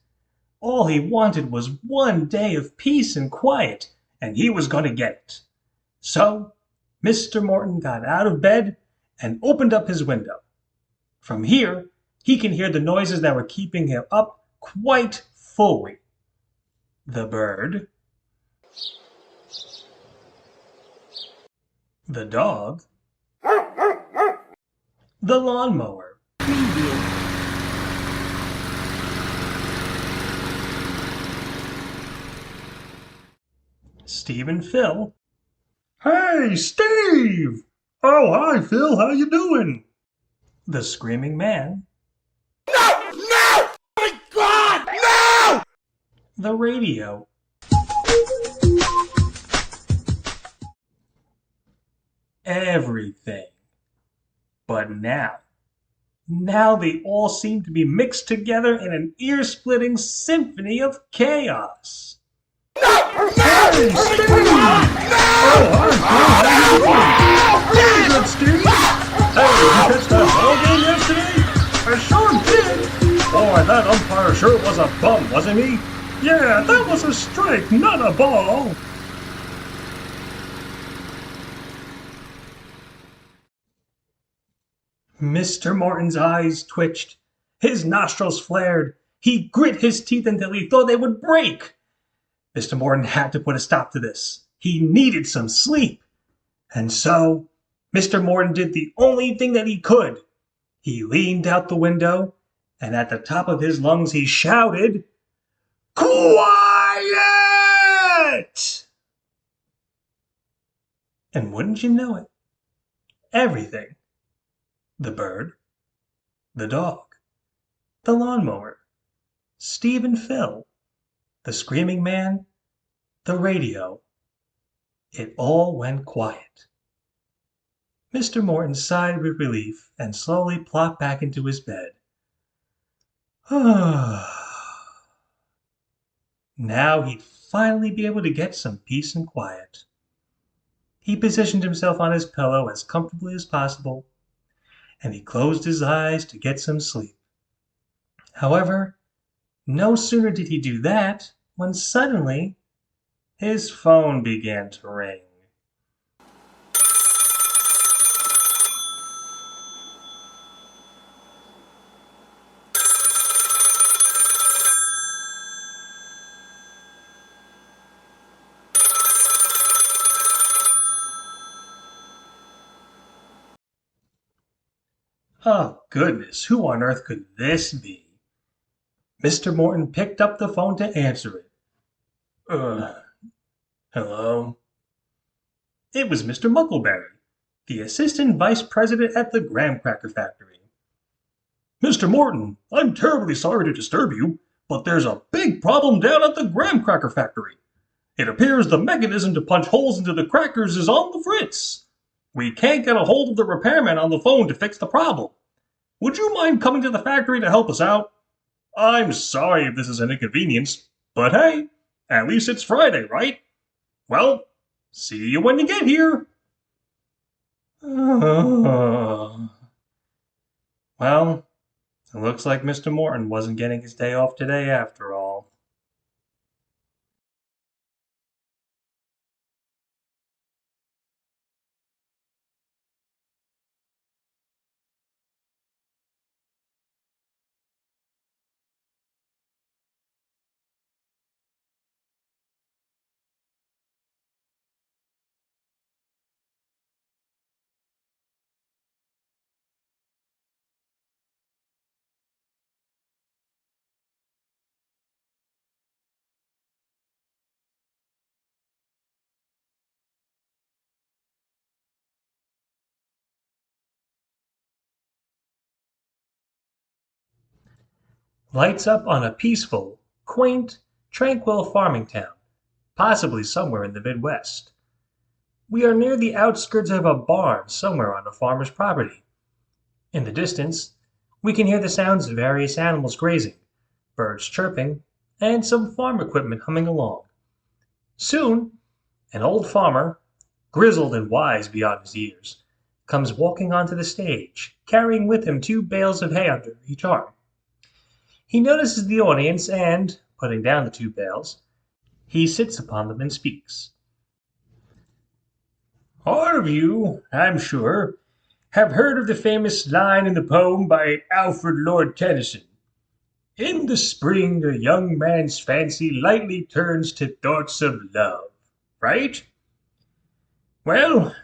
All he wanted was one day of peace and quiet, and he was going to get it. So, Mr. Morton got out of bed and opened up his window. From here, he can hear the noises that were keeping him up quite fully. The bird, the dog, the lawnmower, Steve and Phil. Hey, Steve! Oh, hi, Phil. How you doing? The screaming man. No! No! Oh my God! No! The radio. Everything. But now they all seem to be mixed together in an ear-splitting symphony of chaos. No! No! Hey, Oh Steve! my God! Oh, hi, Phil. How you doing? Pretty good, Steve. Hey, did you catch that ball game yesterday? I sure did. Boy, that umpire sure was a bum, wasn't he? Yeah, that was a strike, not a ball. Mr. Morton's eyes twitched. His nostrils flared. He grit his teeth until he thought they would break. Mr. Morton had to put a stop to this. He needed some sleep. And so, Mr. Morton did the only thing that he could. He leaned out the window, and at the top of his lungs he shouted, "Quiet!" And wouldn't you know it, everything, the bird, the dog, the lawnmower, Steve and Phil, the screaming man, the radio, it all went quiet. Mr. Morton sighed with relief and slowly plopped back into his bed. Now he'd finally be able to get some peace and quiet. He positioned himself on his pillow as comfortably as possible, and he closed his eyes to get some sleep. However, no sooner did he do that when suddenly his phone began to ring. Oh, goodness, who on earth could this be? Mr. Morton picked up the phone to answer it. Hello? It was Mr. Muckleberry, the assistant vice president at the graham cracker factory. "Mr. Morton, I'm terribly sorry to disturb you, but there's a big problem down at the graham cracker factory. It appears the mechanism to punch holes into the crackers is on the fritz. We can't get a hold of the repairman on the phone to fix the problem. Would you mind coming to the factory to help us out? I'm sorry if this is an inconvenience, but hey, at least it's Friday, right? Well, see you when you get here." Well, it looks like Mr. Morton wasn't getting his day off today after all. Lights up on a peaceful, quaint, tranquil farming town, possibly somewhere in the Midwest. We are near the outskirts of a barn somewhere on a farmer's property. In the distance, we can hear the sounds of various animals grazing, birds chirping, and some farm equipment humming along. Soon, an old farmer, grizzled and wise beyond his years, comes walking onto the stage, carrying with him 2 bales of hay under each arm. He notices the audience and, putting down the 2 bales, he sits upon them and speaks. "All of you, I'm sure, have heard of the famous line in the poem by Alfred Lord Tennyson. 'In the spring a young man's fancy lightly turns to thoughts of love,' right? Well,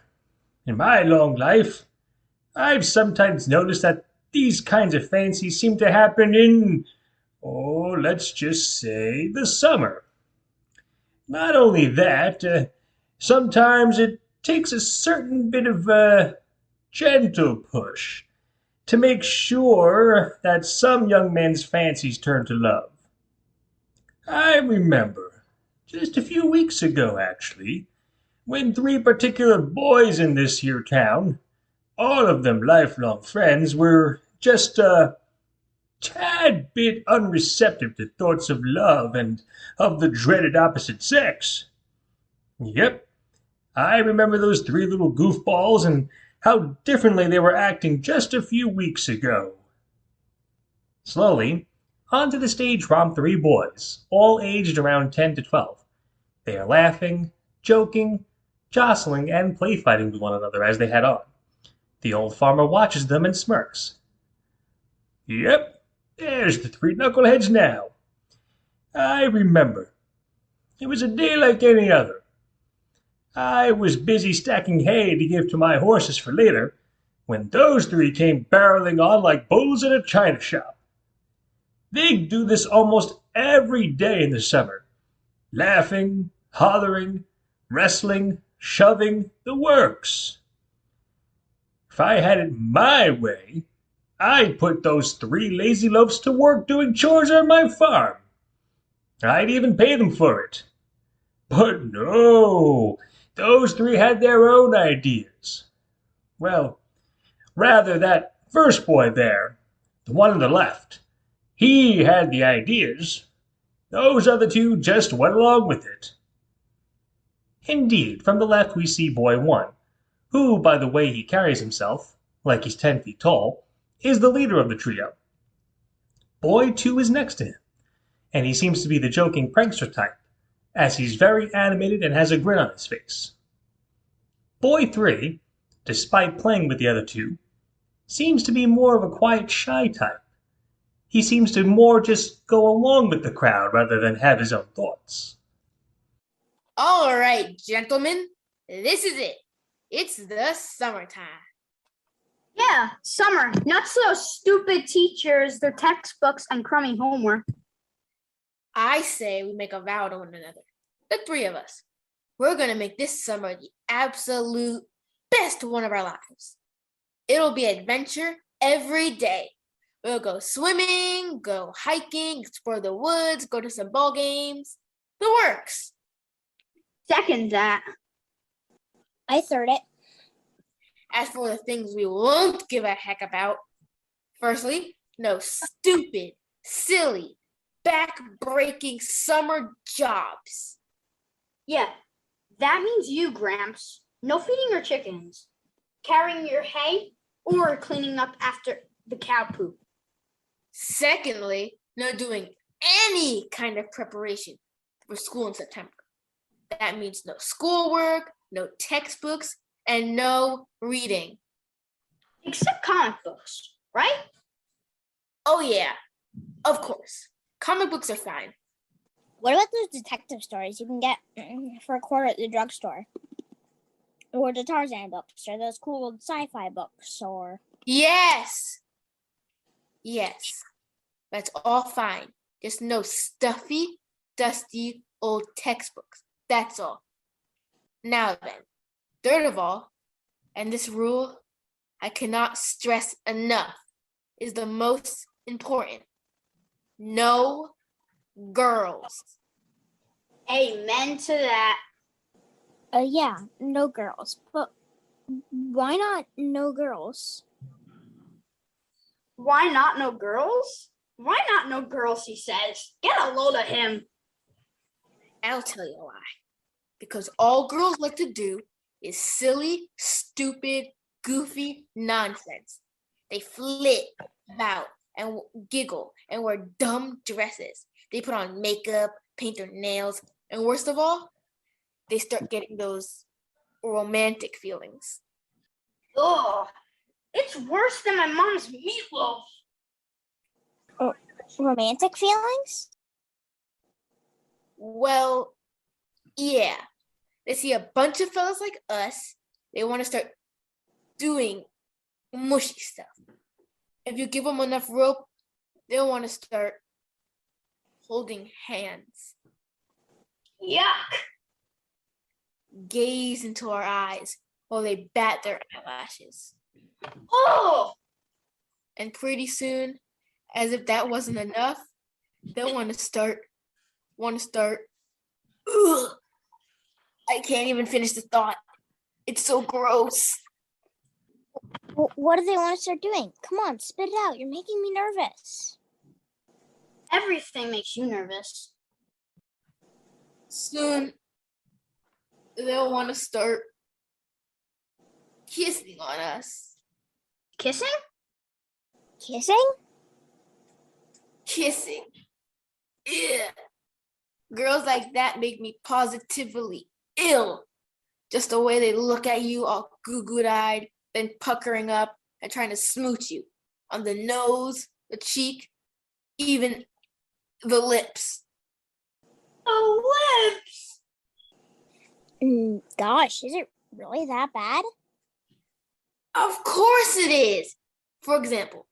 in my long life, I've sometimes noticed that these kinds of fancies seem to happen in, let's just say, the summer. Not only that, sometimes it takes a certain bit of a gentle push to make sure that some young men's fancies turn to love. I remember, just a few weeks ago actually, when 3 particular boys in this here town, all of them lifelong friends, were just a tad bit unreceptive to thoughts of love and of the dreaded opposite sex. Yep, I remember those 3 little goofballs and how differently they were acting just a few weeks ago." Slowly, onto the stage romp 3 boys, all aged around 10 to 12. They are laughing, joking, jostling, and play fighting with one another as they head on. The old farmer watches them and smirks. "Yep, there's the 3 knuckleheads now. I remember. It was a day like any other. I was busy stacking hay to give to my horses for later, when those 3 came barreling on like bulls in a china shop. They do this almost every day in the summer, laughing, hollering, wrestling, shoving, the works. If I had it my way, I'd put those 3 lazy loafs to work doing chores on my farm. I'd even pay them for it. But no, those 3 had their own ideas. Well, rather that first boy there, the one on the left, he had the ideas. Those other 2 just went along with it." Indeed, from the left we see boy 1, who, by the way he carries himself, like he's 10 feet tall, is the leader of the trio. Boy 2 is next to him, and he seems to be the joking prankster type, as he's very animated and has a grin on his face. Boy 3, despite playing with the other 2, seems to be more of a quiet, shy type. He seems to more just go along with the crowd rather than have his own thoughts. All right, gentlemen, this is it. It's the summertime. Yeah, summer. Not so stupid teachers, their textbooks, and crummy homework. I say we make a vow to one another, the 3 of us. We're going to make this summer the absolute best one of our lives. It'll be adventure every day. We'll go swimming, go hiking, explore the woods, go to some ball games. The works. Second that. I third it. As for the things we won't give a heck about, firstly, no stupid, silly, back-breaking summer jobs. Yeah, that means you, Gramps. No feeding your chickens, carrying your hay, or cleaning up after the cow poop. Secondly, no doing any kind of preparation for school in September. That means no schoolwork, no textbooks, and no reading. Except comic books, right? Oh yeah, of course. Comic books are fine. What about those detective stories you can get for a quarter at the drugstore? Or the Tarzan books, or those cool sci-fi books, or... Yes, that's all fine. Just no stuffy, dusty old textbooks. That's all. Now then, third of all, and this rule I cannot stress enough, is the most important. No girls. Amen to that. Yeah, no girls. But why not no girls? Why not no girls? Why not no girls, he says. Get a load of him. I'll tell you why. Because all girls like to do is silly, stupid, goofy nonsense. They flip about and giggle and wear dumb dresses. They put on makeup, paint their nails, and worst of all, they start getting those romantic feelings. Ugh, it's worse than my mom's meatloaf. Romantic feelings? Well, yeah. They see a bunch of fellas like us. They want to start doing mushy stuff. If you give them enough rope, they'll want to start holding hands. Yuck. Gaze into our eyes while they bat their eyelashes. Oh! And pretty soon, as if that wasn't enough, they'll want to start. Ugh. I can't even finish the thought. It's so gross. What do they want to start doing? Come on, spit it out. You're making me nervous. Everything makes you nervous. Soon, they'll want to start kissing on us. Kissing? Kissing? Kissing. Yeah. Girls like that make me positively ill. Just the way they look at you all goo-goo-eyed, then puckering up and trying to smooch you on the nose, the cheek, even the lips. The lips! Gosh, is it really that bad? Of course it is. For example,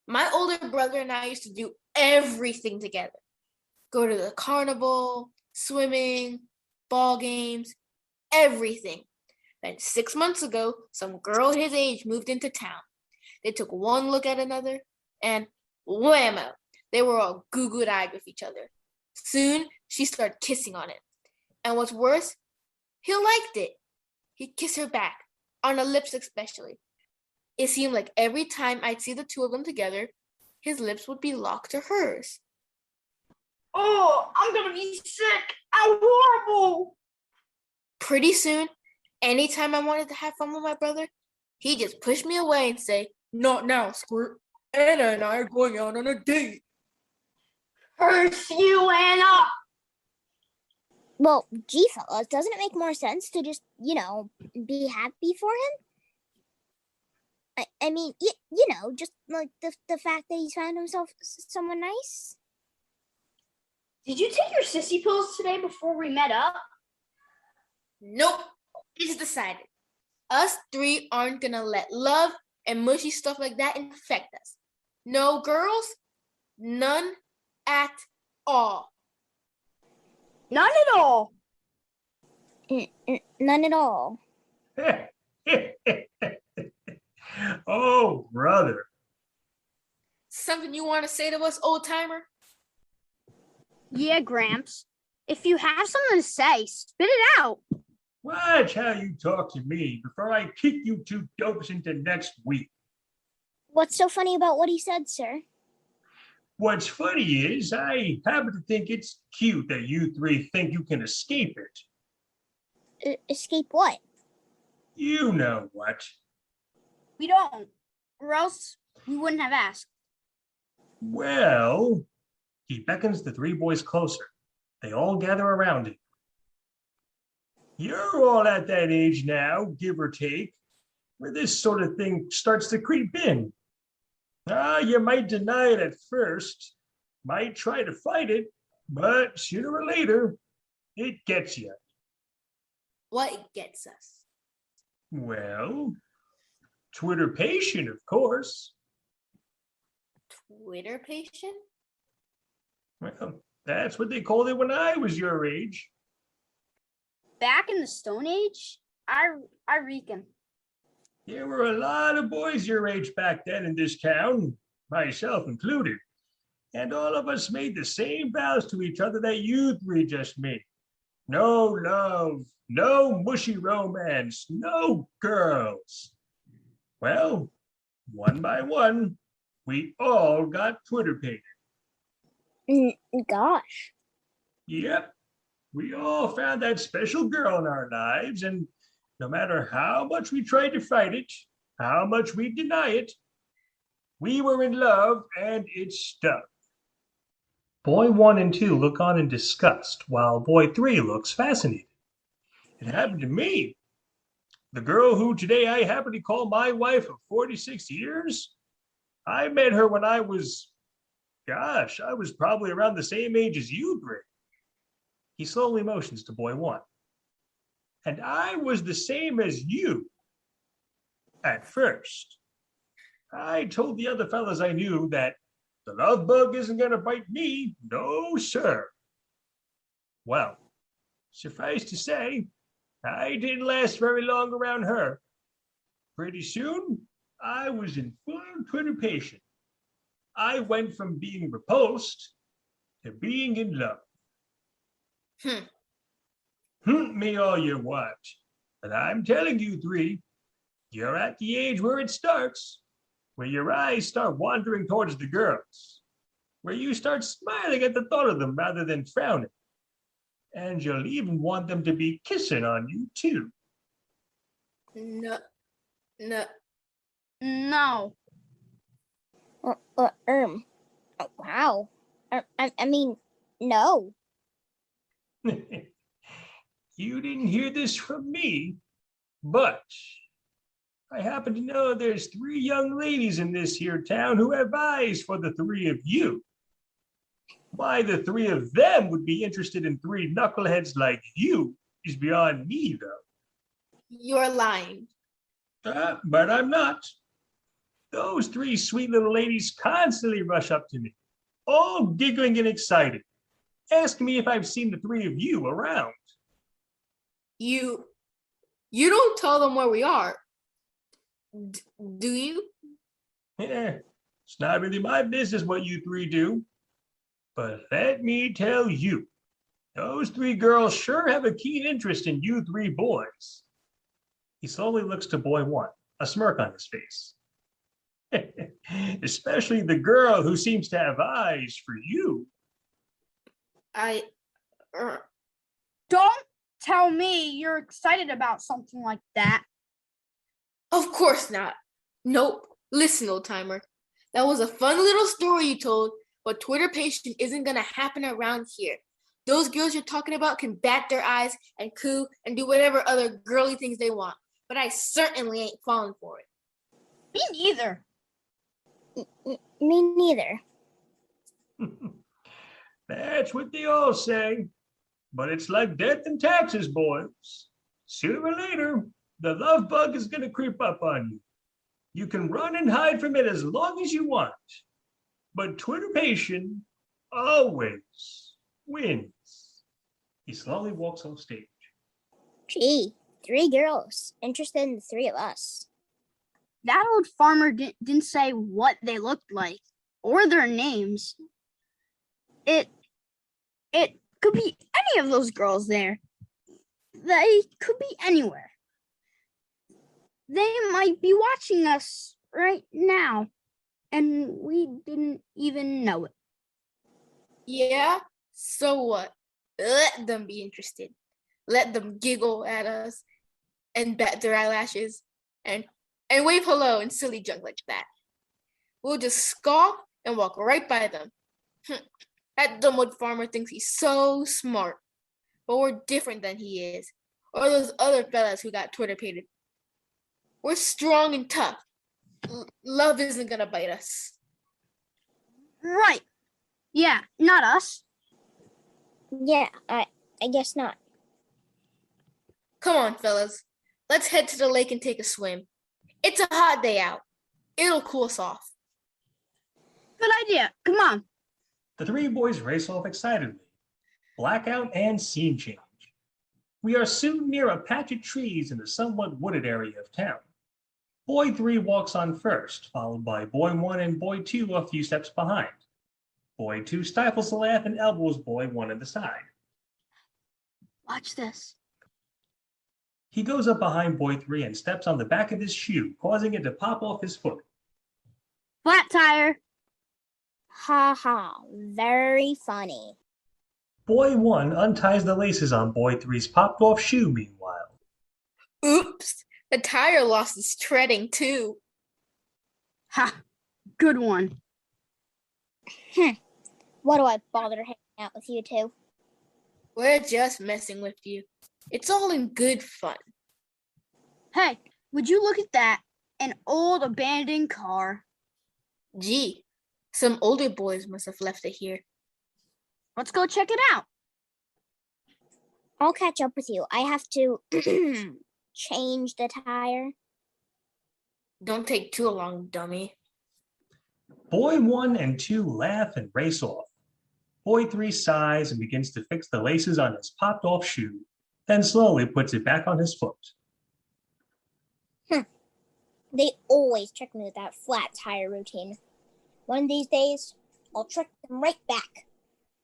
my older brother and I used to do everything together. Go to the carnival, swimming, ball games, everything. Then 6 months ago, some girl his age moved into town. They took one look at another and whammo, they were all goo-goo-eyed with each other. Soon, she started kissing on it. And what's worse, he liked it. He'd kiss her back, on the lips especially. It seemed like every time I'd see the two of them together, his lips would be locked to hers. Oh, I'm gonna be sick. How horrible. Pretty soon, anytime I wanted to have fun with my brother, he'd just push me away and say, "Not now, Squirt. Anna and I are going out on a date." Curse you, Anna. Well, gee, fellas, doesn't it make more sense to just, be happy for him? I mean, just like the fact that he's found himself someone nice. Did you take your sissy pills today before we met up? Nope, it's decided. Us three aren't gonna let love and mushy stuff like that infect us. No girls, none at all. None at all. None at all. Oh, brother. Something you want to say to us, old timer? Yeah, Gramps. If you have something to say, spit it out. Watch how you talk to me before I kick you two dopes into next week. What's so funny about what he said, sir? What's funny is I happen to think it's cute that you three think you can escape it. Escape what? You know what. We don't, or else we wouldn't have asked. Well, he beckons the three boys closer. They all gather around him. You're all at that age now, give or take, where this sort of thing starts to creep in. You might deny it at first, might try to fight it, but sooner or later, it gets you. What gets us? Well, Twitter patient, of course. Twitter patient? Well, that's what they called it when I was your age. Back in the Stone Age, I reckon. There were a lot of boys your age back then in this town, myself included. And all of us made the same vows to each other that you three just made. No love, no mushy romance, no girls. Well, one by one, we all got Twitter pated. Gosh. Yep, we all found that special girl in our lives, and no matter how much we tried to fight it, how much we deny it, we were in love and it stuck. Boy 1 and 2 look on in disgust, while boy 3 looks fascinated. It happened to me. The girl who today I happen to call my wife of 46 years, I met her when I was probably around the same age as you three. He slowly motions to boy 1. And I was the same as you at first. I told the other fellas I knew that the love bug isn't going to bite me. No, sir. Well, suffice to say, I didn't last very long around her. Pretty soon, I was in full Twitter patient. I went from being repulsed to being in love. Me all you want, but I'm telling you three, you're at the age where it starts, where your eyes start wandering towards the girls, where you start smiling at the thought of them rather than frowning. And you'll even want them to be kissing on you too. No. No. Wow. I mean, no. You didn't hear this from me, but I happen to know there's 3 young ladies in this here town who have eyes for the 3 of you. Why the 3 of them would be interested in 3 knuckleheads like you is beyond me, though. You're lying. But I'm not. Those 3 sweet little ladies constantly rush up to me, all giggling and excited, asking me if I've seen the 3 of you around. You don't tell them where we are, do you? Yeah, it's not really my business what you 3 do. But let me tell you, those 3 girls sure have a keen interest in you 3 boys. He slowly looks to boy 1, a smirk on his face. Especially the girl who seems to have eyes for you. Don't tell me you're excited about something like that. Of course not. Nope. Listen, old timer. That was a fun little story you told, but Twitter patient isn't gonna happen around here. Those girls you're talking about can bat their eyes and coo and do whatever other girly things they want, but I certainly ain't falling for it. Me neither. Me neither. That's what they all say. But it's like death and taxes, boys. Sooner or later, the love bug is going to creep up on you. You can run and hide from it as long as you want. But Twitter patient always wins. He slowly walks off stage. Gee, 3 girls interested in the 3 of us. That old farmer didn't say what they looked like or their names. It could be any of those girls there. They could be anywhere. They might be watching us right now, and we didn't even know it. Yeah? So what? Let them be interested. Let them giggle at us and bat their eyelashes and wave hello and silly junk like that. We'll just scoff and walk right by them. That dumbwood farmer thinks he's so smart, but we're different than he is, or those other fellas who got Twitter pated. We're strong and tough. Love isn't gonna bite us. Right. Yeah, not us. Yeah, I guess not. Come on, fellas. Let's head to the lake and take a swim. It's a hot day out. It'll cool us off. Good idea. Come on. The 3 boys race off excitedly. Blackout and scene change. We are soon near a patch of trees in a somewhat wooded area of town. Boy 3 walks on first, followed by Boy 1 and Boy 2 a few steps behind. Boy 2 stifles a laugh and elbows Boy 1 in the side. Watch this. He goes up behind Boy 3 and steps on the back of his shoe, causing it to pop off his foot. Flat tire. Ha ha, very funny. Boy 1 unties the laces on Boy 3's popped off shoe meanwhile. Oops, the tire lost its treading too. Ha, good one. What do I bother hanging out with you two? We're just messing with you. It's all in good fun. Hey, would you look at that? An old abandoned car. Gee, some older boys must have left it here. Let's go check it out. I'll catch up with you. I have to change the tire. Don't take too long, dummy. Boy 1 and 2 laugh and race off. Boy 3 sighs and begins to fix the laces on his popped off shoe, then slowly puts it back on his foot. They always trick me with that flat tire routine. One of these days, I'll trick them right back.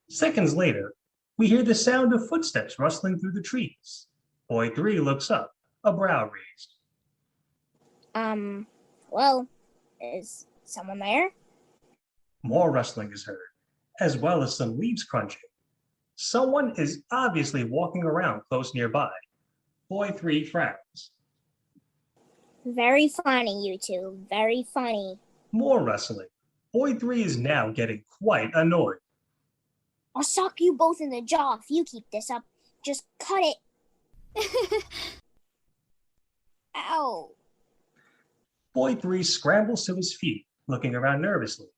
Seconds later, we hear the sound of footsteps rustling through the trees. Boy 3 looks up, a brow raised. Well, is someone there? More rustling is heard, as well as some leaves crunching. Someone is obviously walking around close nearby. Boy 3 frowns. Very funny, you two. Very funny. More rustling. Boy 3 is now getting quite annoyed. I'll sock you both in the jaw if you keep this up. Just cut it. Ow. Boy 3 scrambles to his feet, looking around nervously.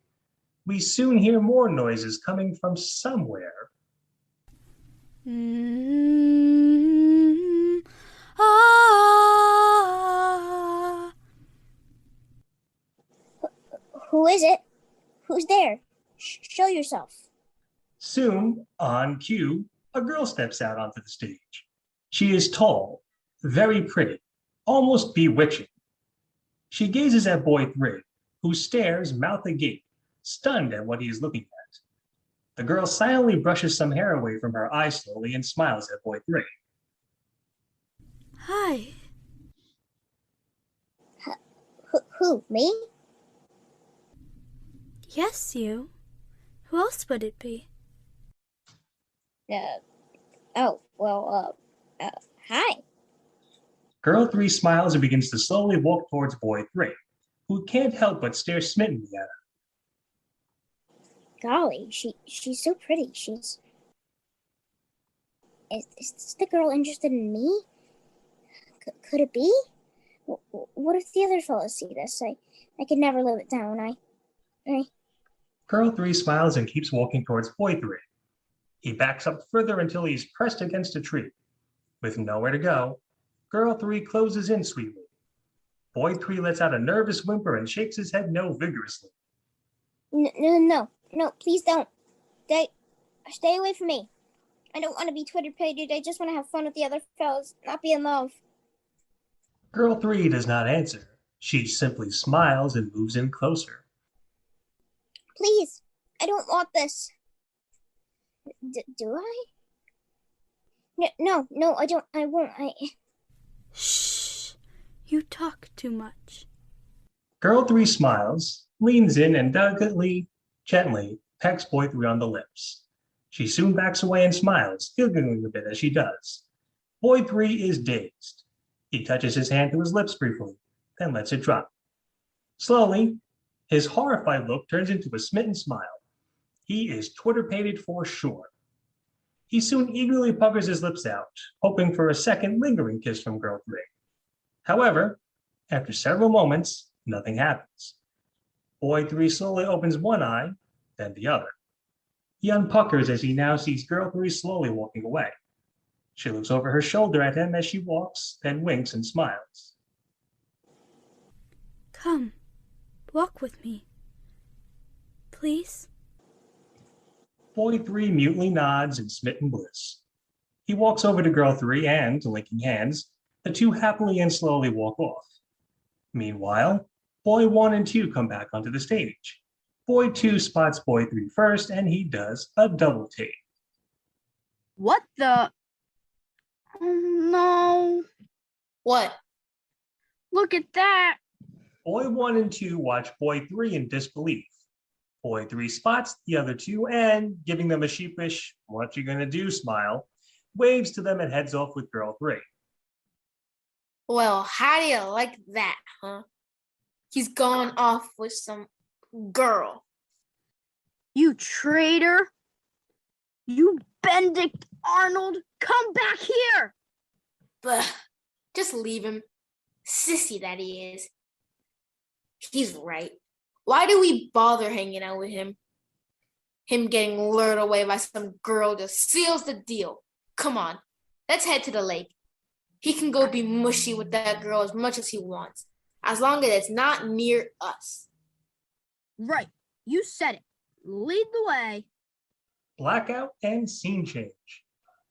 We soon hear more noises coming from somewhere. Who is it? Who's there? Show yourself. Soon, on cue, a girl steps out onto the stage. She is tall, very pretty, almost bewitching. She gazes at Boy 3, who stares mouth agape, stunned at what he is looking at. The girl silently brushes some hair away from her eyes slowly and smiles at Boy 3. Hi. Who, me? Yes, you. Who else would it be? Hi. Girl 3 smiles and begins to slowly walk towards Boy 3, who can't help but stare smitten at her. Golly, she's so pretty. Is this the girl interested in me? Could it be? What if the other fellas see this? I could never live it down. Girl 3 smiles and keeps walking towards Boy 3. He backs up further until he's pressed against a tree. With nowhere to go, Girl 3 closes in sweetly. Boy 3 lets out a nervous whimper and shakes his head no vigorously. No, please don't. Stay away from me. I don't want to be Twitter pated. I just want to have fun with the other fellas, not be in love. Girl 3 does not answer. She simply smiles and moves in closer. Please, I don't want this. Do I? No, I don't. I won't. Shh. You talk too much. Girl 3 smiles, leans in, and delicately, gently pecks Boy 3 on the lips. She soon backs away and smiles, giggling a bit as she does. Boy 3 is dazed. He touches his hand to his lips briefly, then lets it drop. Slowly, his horrified look turns into a smitten smile. He is Twitter-pated for sure. He soon eagerly puckers his lips out, hoping for a second lingering kiss from Girl 3. However, after several moments, nothing happens. Boy 3 slowly opens one eye, then the other. He unpuckers as he now sees Girl 3 slowly walking away. She looks over her shoulder at him as she walks, then winks and smiles. Come, walk with me. Please? Boy 3 mutely nods in smitten bliss. He walks over to Girl 3 and, linking hands, the two happily and slowly walk off. Meanwhile, Boy 1 and 2 come back onto the stage. Boy 2 spots Boy 3 first, and he does a double take. What the? Oh no. What? Look at that. Boy 1 and 2 watch Boy 3 in disbelief. Boy 3 spots the other two and, giving them a sheepish, "What you gonna do?" smile, waves to them and heads off with Girl 3. Well, how do you like that, huh? He's gone off with some girl. You traitor. You Benedict Arnold. Come back here. But just leave him. Sissy that he is. He's right. Why do we bother hanging out with him? Him getting lured away by some girl just seals the deal. Come on, let's head to the lake. He can go be mushy with that girl as much as he wants, as long as it's not near us. Right. You said it. Lead the way. Blackout and scene change.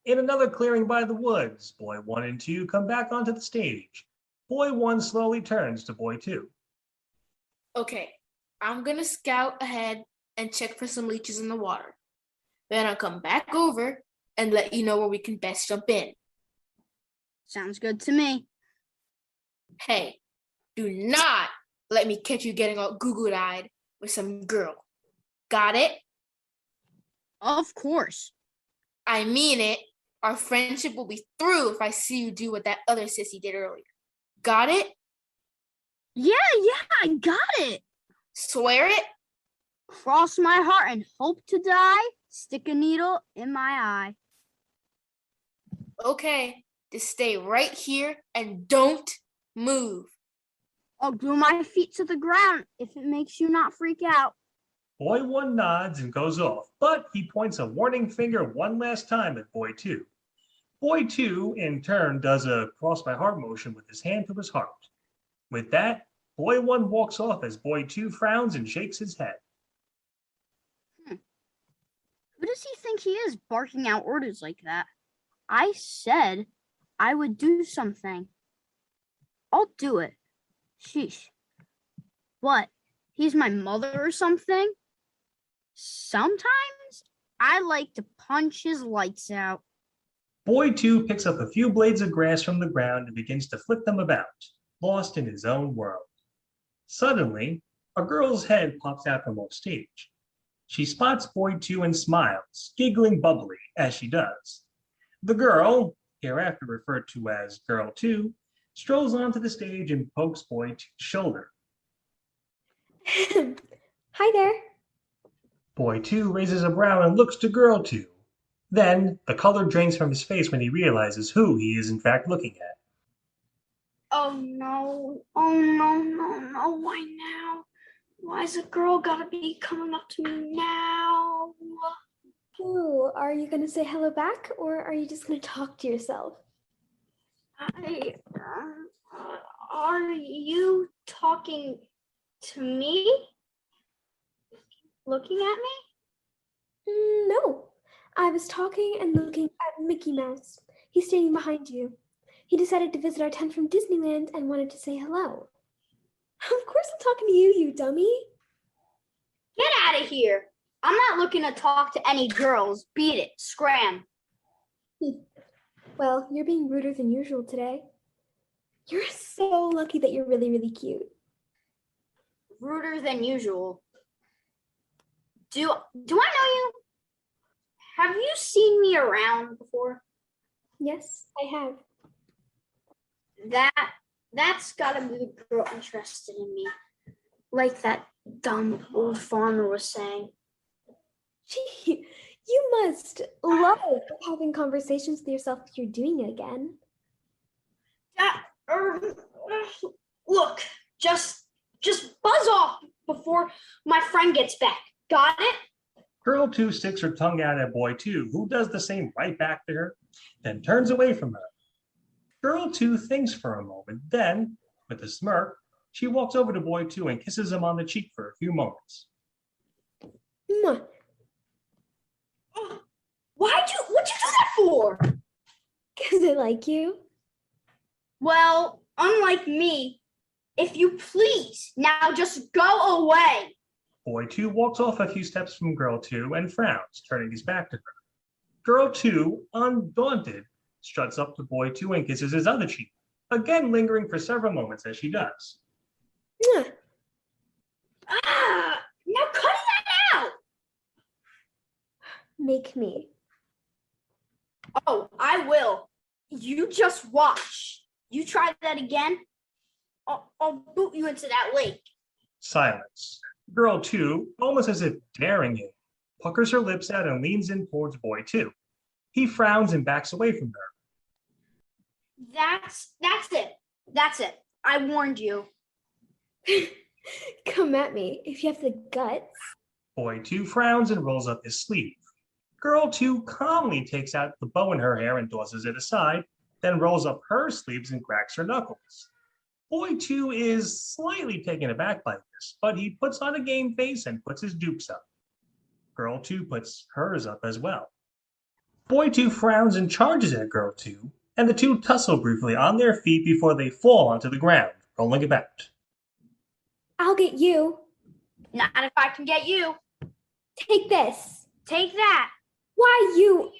In another clearing by the woods, Boy 1 and 2 come back onto the stage. Boy 1 slowly turns to Boy 2. Okay, I'm gonna scout ahead and check for some leeches in the water. Then I'll come back over and let you know where we can best jump in. Sounds good to me. Hey, do not let me catch you getting all goo-goo-eyed with some girl. Got it? Of course. I mean it. Our friendship will be through if I see you do what that other sissy did earlier. Got it? Yeah, I got it. Swear it? Cross my heart and hope to die. Stick a needle in my eye. Okay, just stay right here and don't move. I'll glue my feet to the ground if it makes you not freak out. Boy 1 nods and goes off, but he points a warning finger one last time at Boy 2. Boy 2, in turn, does a cross my heart motion with his hand to his heart. With that, Boy 1 walks off as Boy 2 frowns and shakes his head. Who does he think he is barking out orders like that? I said I would do something. I'll do it. Sheesh. What? He's my mother or something? Sometimes I like to punch his lights out. Boy 2 picks up a few blades of grass from the ground and begins to flick them about, lost in his own world. Suddenly, a girl's head pops out from off stage. She spots Boy 2 and smiles, giggling bubbly as she does. The girl, hereafter referred to as Girl 2, strolls onto the stage and pokes Boy 2's shoulder. Hi there. Boy 2 raises a brow and looks to Girl 2. Then, the color drains from his face when he realizes who he is in fact looking at. Oh no, no, why now? Why's a girl gotta be coming up to me now? Ooh, are you going to say hello back or are you just going to talk to yourself? Are you talking to me? Looking at me? No, I was talking and looking at Mickey Mouse. He's standing behind you. He decided to visit our tent from Disneyland and wanted to say hello. Of course I'm talking to you, you dummy. Get out of here. I'm not looking to talk to any girls. Beat it. Scram. Well, you're being ruder than usual today. You're so lucky that you're really, really cute. Ruder than usual. Do I know you? Have you seen me around before? Yes, I have. That's gotta be the girl interested in me. Like that dumb old farmer was saying. Gee, you must love having conversations with yourself if you're doing it again. Look, just buzz off before my friend gets back. Got it? Girl 2 sticks her tongue out at Boy 2, who does the same right back to her, then turns away from her. Girl 2 thinks for a moment, then, with a smirk, she walks over to Boy 2 and kisses him on the cheek for a few moments. Mwah. What'd you do that for? Because I like you. Well, unlike me, if you please, now just go away. Boy 2 walks off a few steps from Girl 2 and frowns, turning his back to her. Girl 2, undaunted, struts up to Boy 2 and kisses his other cheek, again lingering for several moments as she does. Mwah. Now cut that out. Make me. Oh, I will. You just watch. You try that again, I'll boot you into that lake. Silence. Girl 2, almost as if daring him, puckers her lips out and leans in towards Boy 2. He frowns and backs away from her. That's it. That's it. I warned you. Come at me if you have the guts. Boy 2 frowns and rolls up his sleeve. Girl 2 calmly takes out the bow in her hair and tosses it aside, then rolls up her sleeves and cracks her knuckles. Boy 2 is slightly taken aback by this, but he puts on a game face and puts his dukes up. Girl 2 puts hers up as well. Boy 2 frowns and charges at Girl 2, and the two tussle briefly on their feet before they fall onto the ground, rolling about. I'll get you. Not if I can get you. Take this. Take that. Why you?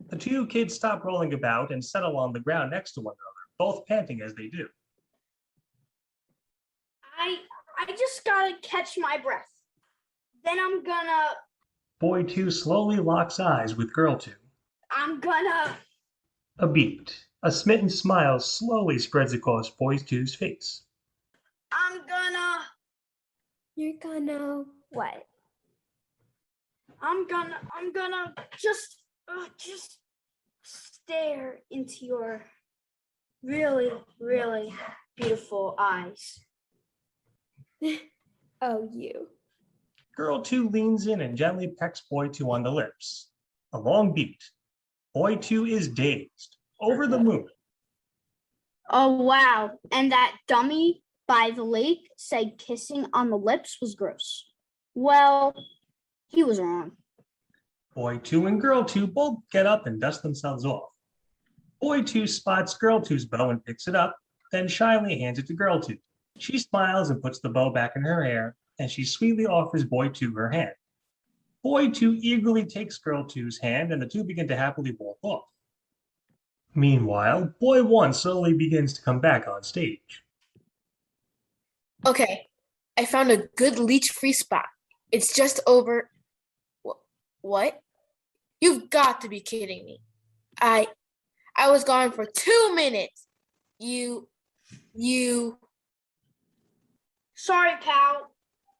The two kids stop rolling about and settle on the ground next to one another, both panting as they do. I just gotta catch my breath. Then I'm gonna... Boy 2 slowly locks eyes with Girl 2. A beat. A smitten smile slowly spreads across Boy 2's face. You're gonna what? I'm gonna just stare into your really, really beautiful eyes. Oh, you. Girl 2 leans in and gently pecks Boy 2 on the lips. A long beat. Boy 2 is dazed, over the moon. Oh, wow. And that dummy by the lake said kissing on the lips was gross. Well, he was wrong. Boy 2 and Girl 2 both get up and dust themselves off. Boy 2 spots Girl 2's bow and picks it up, then shyly hands it to Girl 2. She smiles and puts the bow back in her hair, and she sweetly offers Boy 2 her hand. Boy 2 eagerly takes Girl 2's hand, and the two begin to happily walk off. Meanwhile, Boy 1 slowly begins to come back on stage. Okay, I found a good leech-free spot. It's just over... What? You've got to be kidding me. I was gone for 2 minutes. You... Sorry, pal.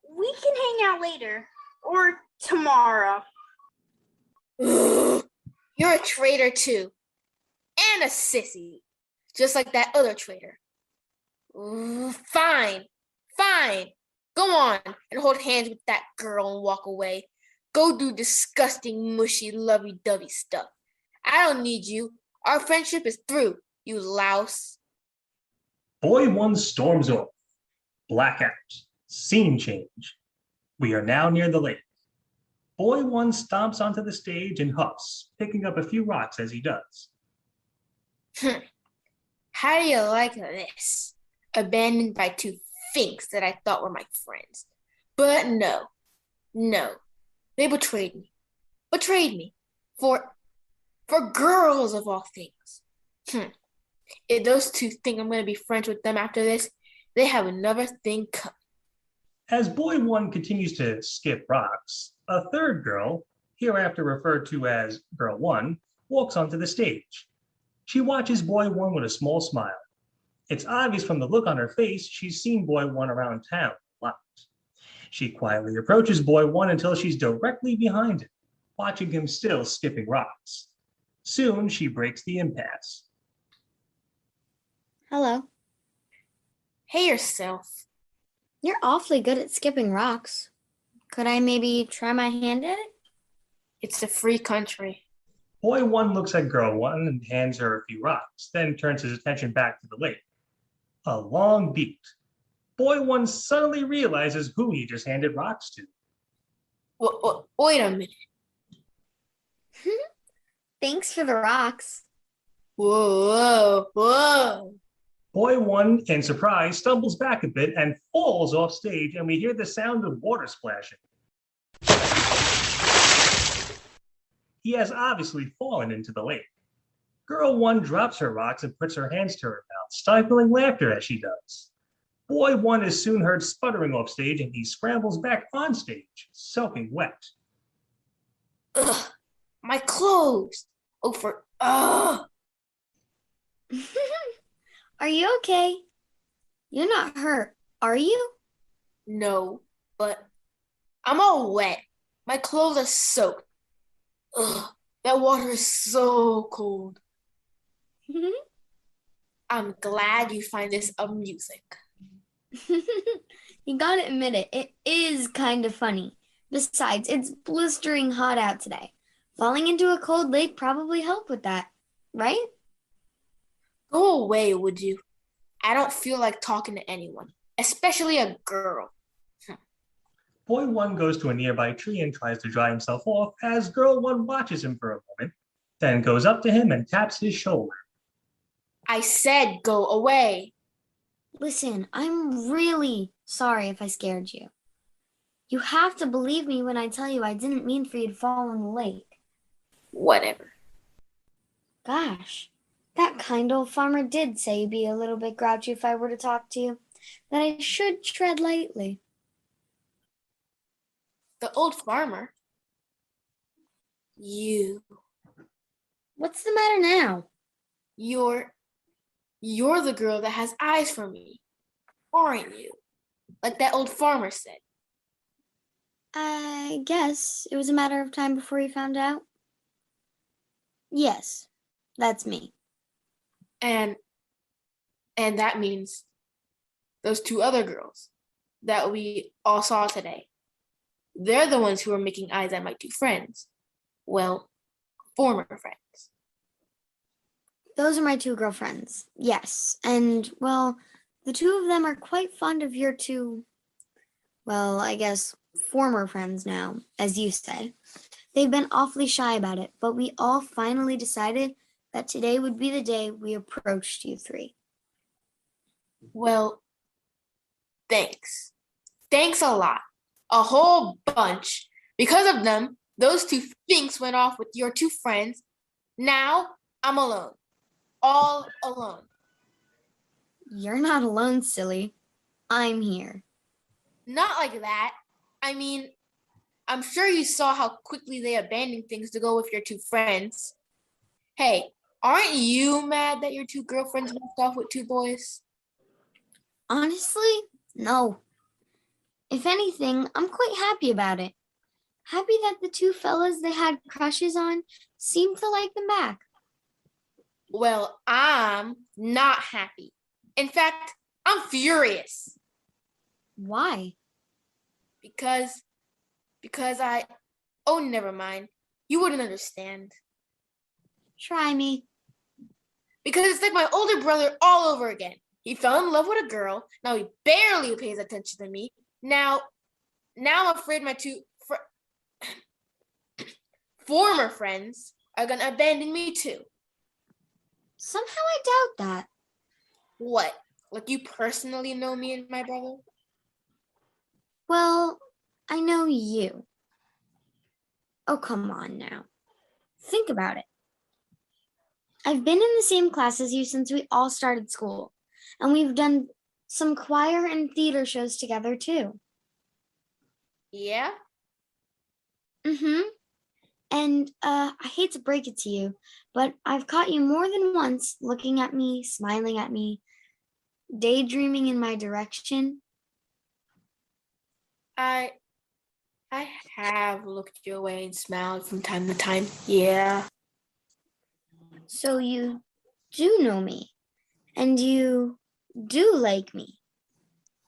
We can hang out later. Or tomorrow. You're a traitor too. And a sissy. Just like that other traitor. Fine. Go on and hold hands with that girl and walk away. Go do disgusting, mushy, lovey-dovey stuff. I don't need you. Our friendship is through, you louse. Boy 1 storms off. Blackout. Scene change. We are now near the lake. Boy one stomps onto the stage and huffs, picking up a few rocks as he does. How do you like this? Abandoned by two finks that I thought were my friends. But no, they betrayed me. For girls of all things. If those two think I'm going to be friends with them after this, they have another thing coming. As boy one continues to skip rocks, a third girl, hereafter referred to as girl one, walks onto the stage. She watches boy one with a small smile. It's obvious from the look on her face she's seen boy one around town a lot. She quietly approaches boy one until she's directly behind him, watching him still skipping rocks. Soon she breaks the impasse. Hello. Hey yourself. You're awfully good at skipping rocks. Could I maybe try my hand at it? It's a free country. Boy one looks at girl one and hands her a few rocks, then turns his attention back to the lake. A long beat. Boy one suddenly realizes who he just handed rocks to. Wait a minute. Thanks for the rocks. Whoa. Boy one, in surprise, stumbles back a bit and falls off stage, and we hear the sound of water splashing. He has obviously fallen into the lake. Girl one drops her rocks and puts her hands to her mouth, stifling laughter as she does. Boy one is soon heard sputtering off stage, and he scrambles back on stage, soaking wet. Ugh, my clothes. Ugh. Are you okay? You're not hurt, are you? No, but I'm all wet. My clothes are soaked. Ugh, that water is so cold. I'm glad you find this amusing. You gotta admit it is kind of funny. Besides, it's blistering hot out today. Falling into a cold lake probably helped with that, right? Go away, would you? I don't feel like talking to anyone, especially a girl. Boy one goes to a nearby tree and tries to dry himself off as girl one watches him for a moment, then goes up to him and taps his shoulder. I said go away. Listen, I'm really sorry if I scared you. You have to believe me when I tell you I didn't mean for you to fall in the lake. Whatever. Gosh, that kind old farmer did say you'd be a little bit grouchy if I were to talk to you, that I should tread lightly. The old farmer? You. What's the matter now? You're the girl that has eyes for me, aren't you? Like that old farmer said. I guess it was a matter of time before you found out. Yes, that's me. And that means those two other girls that we all saw today. They're the ones who are making eyes at my two friends. Well, former friends. Those are my two girlfriends, yes. And, well, the two of them are quite fond of your two, well, I guess, former friends now, as you say. They've been awfully shy about it, but we all finally decided that today would be the day we approached you three. Well, thanks. Thanks a lot. A whole bunch. Because of them, those two finks went off with your two friends. Now I'm alone. All alone. You're not alone, silly. I'm here. Not like that. I mean, I'm sure you saw how quickly they abandoned things to go with your two friends. Hey, aren't you mad that your two girlfriends went off with two boys? Honestly, no. If anything, I'm quite happy about it. Happy that the two fellas they had crushes on seemed to like them back. Well, I'm not happy. In fact, I'm furious. Why? Because oh, never mind. You wouldn't understand. Try me. Because it's like my older brother all over again. He fell in love with a girl. Now he barely pays attention to me. Now I'm afraid my two former friends are gonna abandon me too. Somehow I doubt that. What? Like you personally know me and my brother? Well, I know you. Oh, come on now. Think about it. I've been in the same class as you since we all started school, and we've done some choir and theater shows together too. Yeah? Mm-hmm. And I hate to break it to you, but I've caught you more than once looking at me, smiling at me, daydreaming in my direction. I have looked your way and smiled from time to time. Yeah. So you do know me, and you do like me,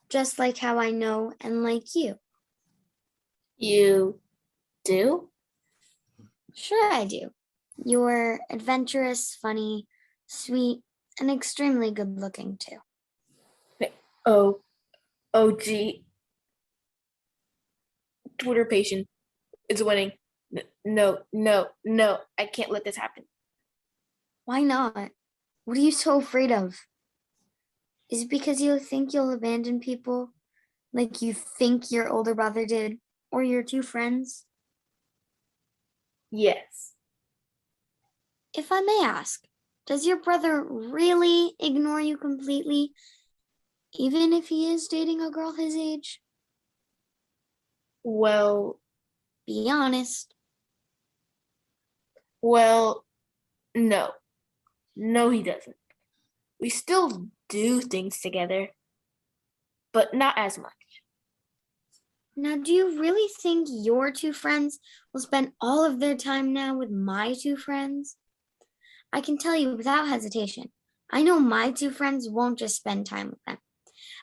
just like how I know and like you. You do? Sure, I do. You're adventurous, funny, sweet, and extremely good looking too. Oh, oh, gee. Twitter patient is winning. No, no, no. I can't let this happen. Why not? What are you so afraid of? Is it because you think you'll abandon people like you think your older brother did, or your two friends? Yes. If I may ask, does your brother really ignore you completely, even if he is dating a girl his age? Well, Be honest. well, no. No, he doesn't. We still do things together, but not as much. Now, do you really think your two friends will spend all of their time now with my two friends? I can tell you without hesitation, I know my two friends won't just spend time with them.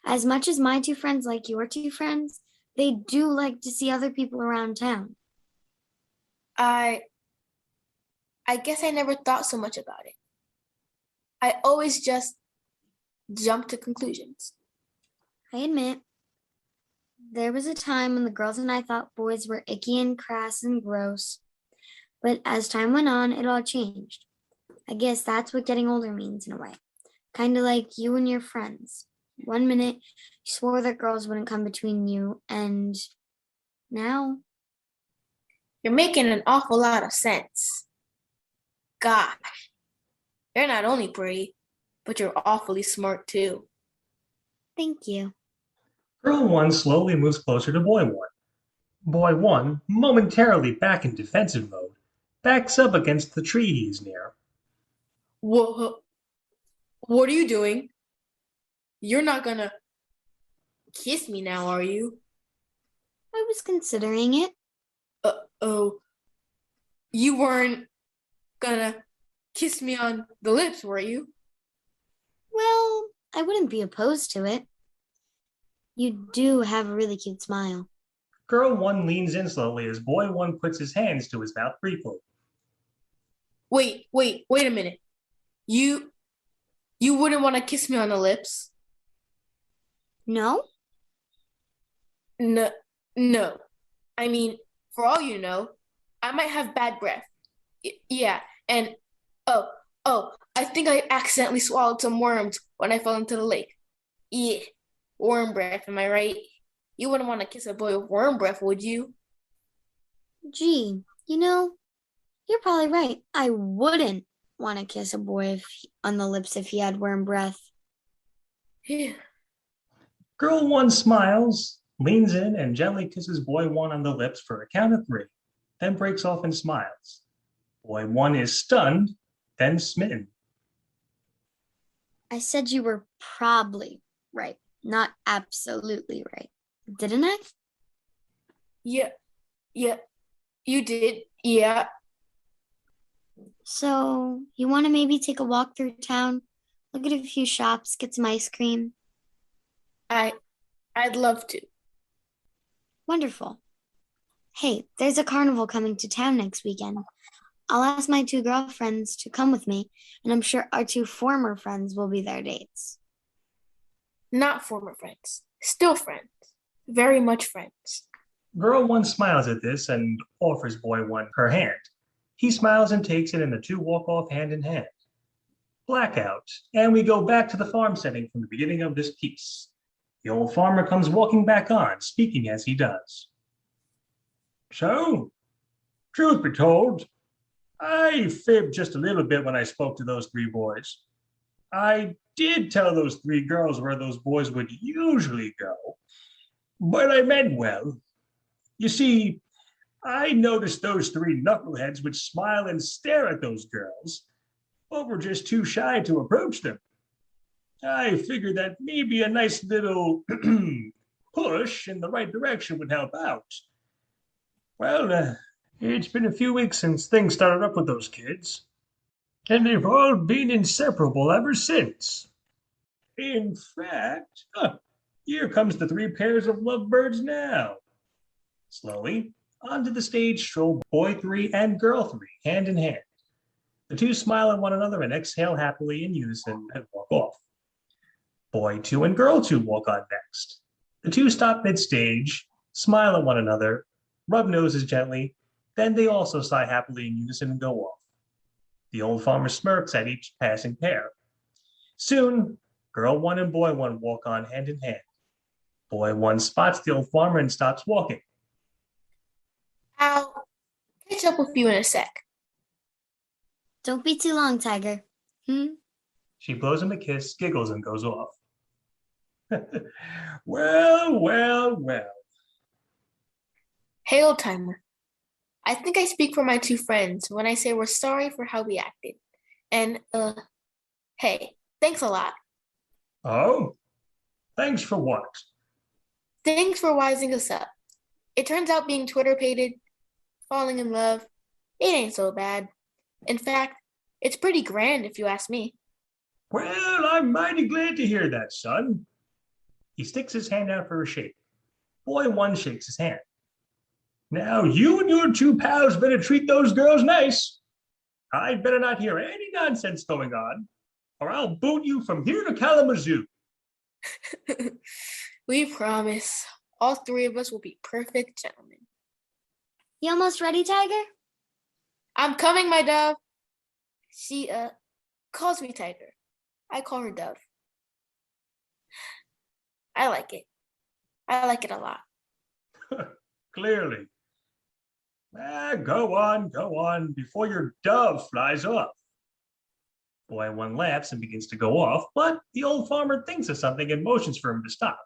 As much as my two friends like your two friends, they do like to see other people around town. I guess I never thought so much about it. I always just jumped to conclusions. I admit, there was a time when the girls and I thought boys were icky and crass and gross. But as time went on, it all changed. I guess that's what getting older means in a way. Kind of like you and your friends. One minute, you swore that girls wouldn't come between you, and now, You're making an awful lot of sense. Gosh, you're not only pretty, but you're awfully smart too. thank you. Girl 1 slowly moves closer to Boy 1. Boy 1, momentarily back in defensive mode, backs up against the tree he's near. What are you doing? You're not gonna kiss me now, are you? I was considering it. Oh, you weren't gonna kiss me on the lips, were you? Well, I wouldn't be opposed to it. You do have a really cute smile. Girl 1 leans in slowly as Boy 1 puts his hands to his mouth briefly. Wait a minute. You wouldn't want to kiss me on the lips? No? No, no. I mean, for all you know, I might have bad breath. Yeah, and oh, I think I accidentally swallowed some worms when I fell into the lake. Yeah, worm breath, am I right? You wouldn't want to kiss a boy with worm breath, would you? Gee, you're probably right. I wouldn't want to kiss a boy on the lips if he had worm breath. Yeah. Girl 1 smiles, leans in, and gently kisses Boy 1 on the lips for a count of 3, then breaks off and smiles. Boy 1 is stunned, then smitten. I said you were probably right, not absolutely right. Didn't I? Yeah, you did. Yeah. So, you want to maybe take a walk through town, look at a few shops, get some ice cream? I'd love to. Wonderful. Hey, there's a carnival coming to town next weekend. I'll ask my two girlfriends to come with me, and I'm sure our two former friends will be their dates. Not former friends. Still friends. Very much friends. Girl 1 smiles at this and offers Boy 1 her hand. He smiles and takes it, and the two walk off hand in hand. Blackout, and we go back to the farm setting from the beginning of this piece. The old farmer comes walking back on, speaking as he does. So, truth be told, I fibbed just a little bit when I spoke to those three boys. I did tell those three girls where those boys would usually go, but I meant well. You see, I noticed those three knuckleheads would smile and stare at those girls, but were just too shy to approach them. I figured that maybe a nice little push in the right direction would help out. Well, it's been a few weeks since things started up with those kids, and they've all been inseparable ever since. In fact, here comes the three pairs of lovebirds now. Slowly, onto the stage stroll boy three and girl three, hand in hand. The two smile at one another and exhale happily in unison and walk off. Boy two and girl two walk on next. The two stop mid-stage, smile at one another, rub noses gently, then they also sigh happily in unison and go off. The old farmer smirks at each passing pair. Soon, girl one and boy one walk on hand in hand. Boy one spots the old farmer and stops walking. I'll catch up with you in a sec. Don't be too long, Tiger. She blows him a kiss, giggles, and goes off. Well. Hey, old timer. I think I speak for my two friends when I say we're sorry for how we acted. And, hey, thanks a lot. Oh? Thanks for what? Thanks for wising us up. It turns out being Twitter-pated, falling in love, it ain't so bad. In fact, it's pretty grand if you ask me. Well, I'm mighty glad to hear that, son. He sticks his hand out for a shake. Boy one shakes his hand. Now, you and your two pals better treat those girls nice. I'd better not hear any nonsense going on, or I'll boot you from here to Kalamazoo. We promise. All three of us will be perfect gentlemen. You almost ready, Tiger? I'm coming, my dove. She, calls me Tiger. I call her Dove. I like it. I like it a lot. Clearly. Go on, before your dove flies off. Boy one laughs and begins to go off, but the old farmer thinks of something and motions for him to stop.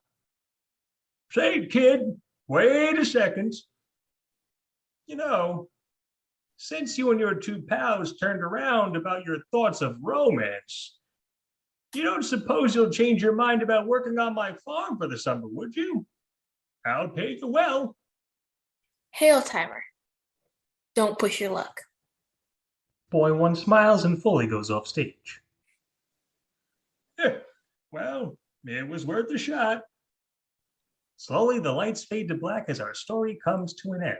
Say, kid, wait a second. You know, since you and your two pals turned around about your thoughts of romance, you don't suppose you'll change your mind about working on my farm for the summer, would you? I'll pay you well. Hail timer. Don't push your luck. Boy one smiles and fully goes off stage. Well, it was worth a shot. Slowly, the lights fade to black as our story comes to an end.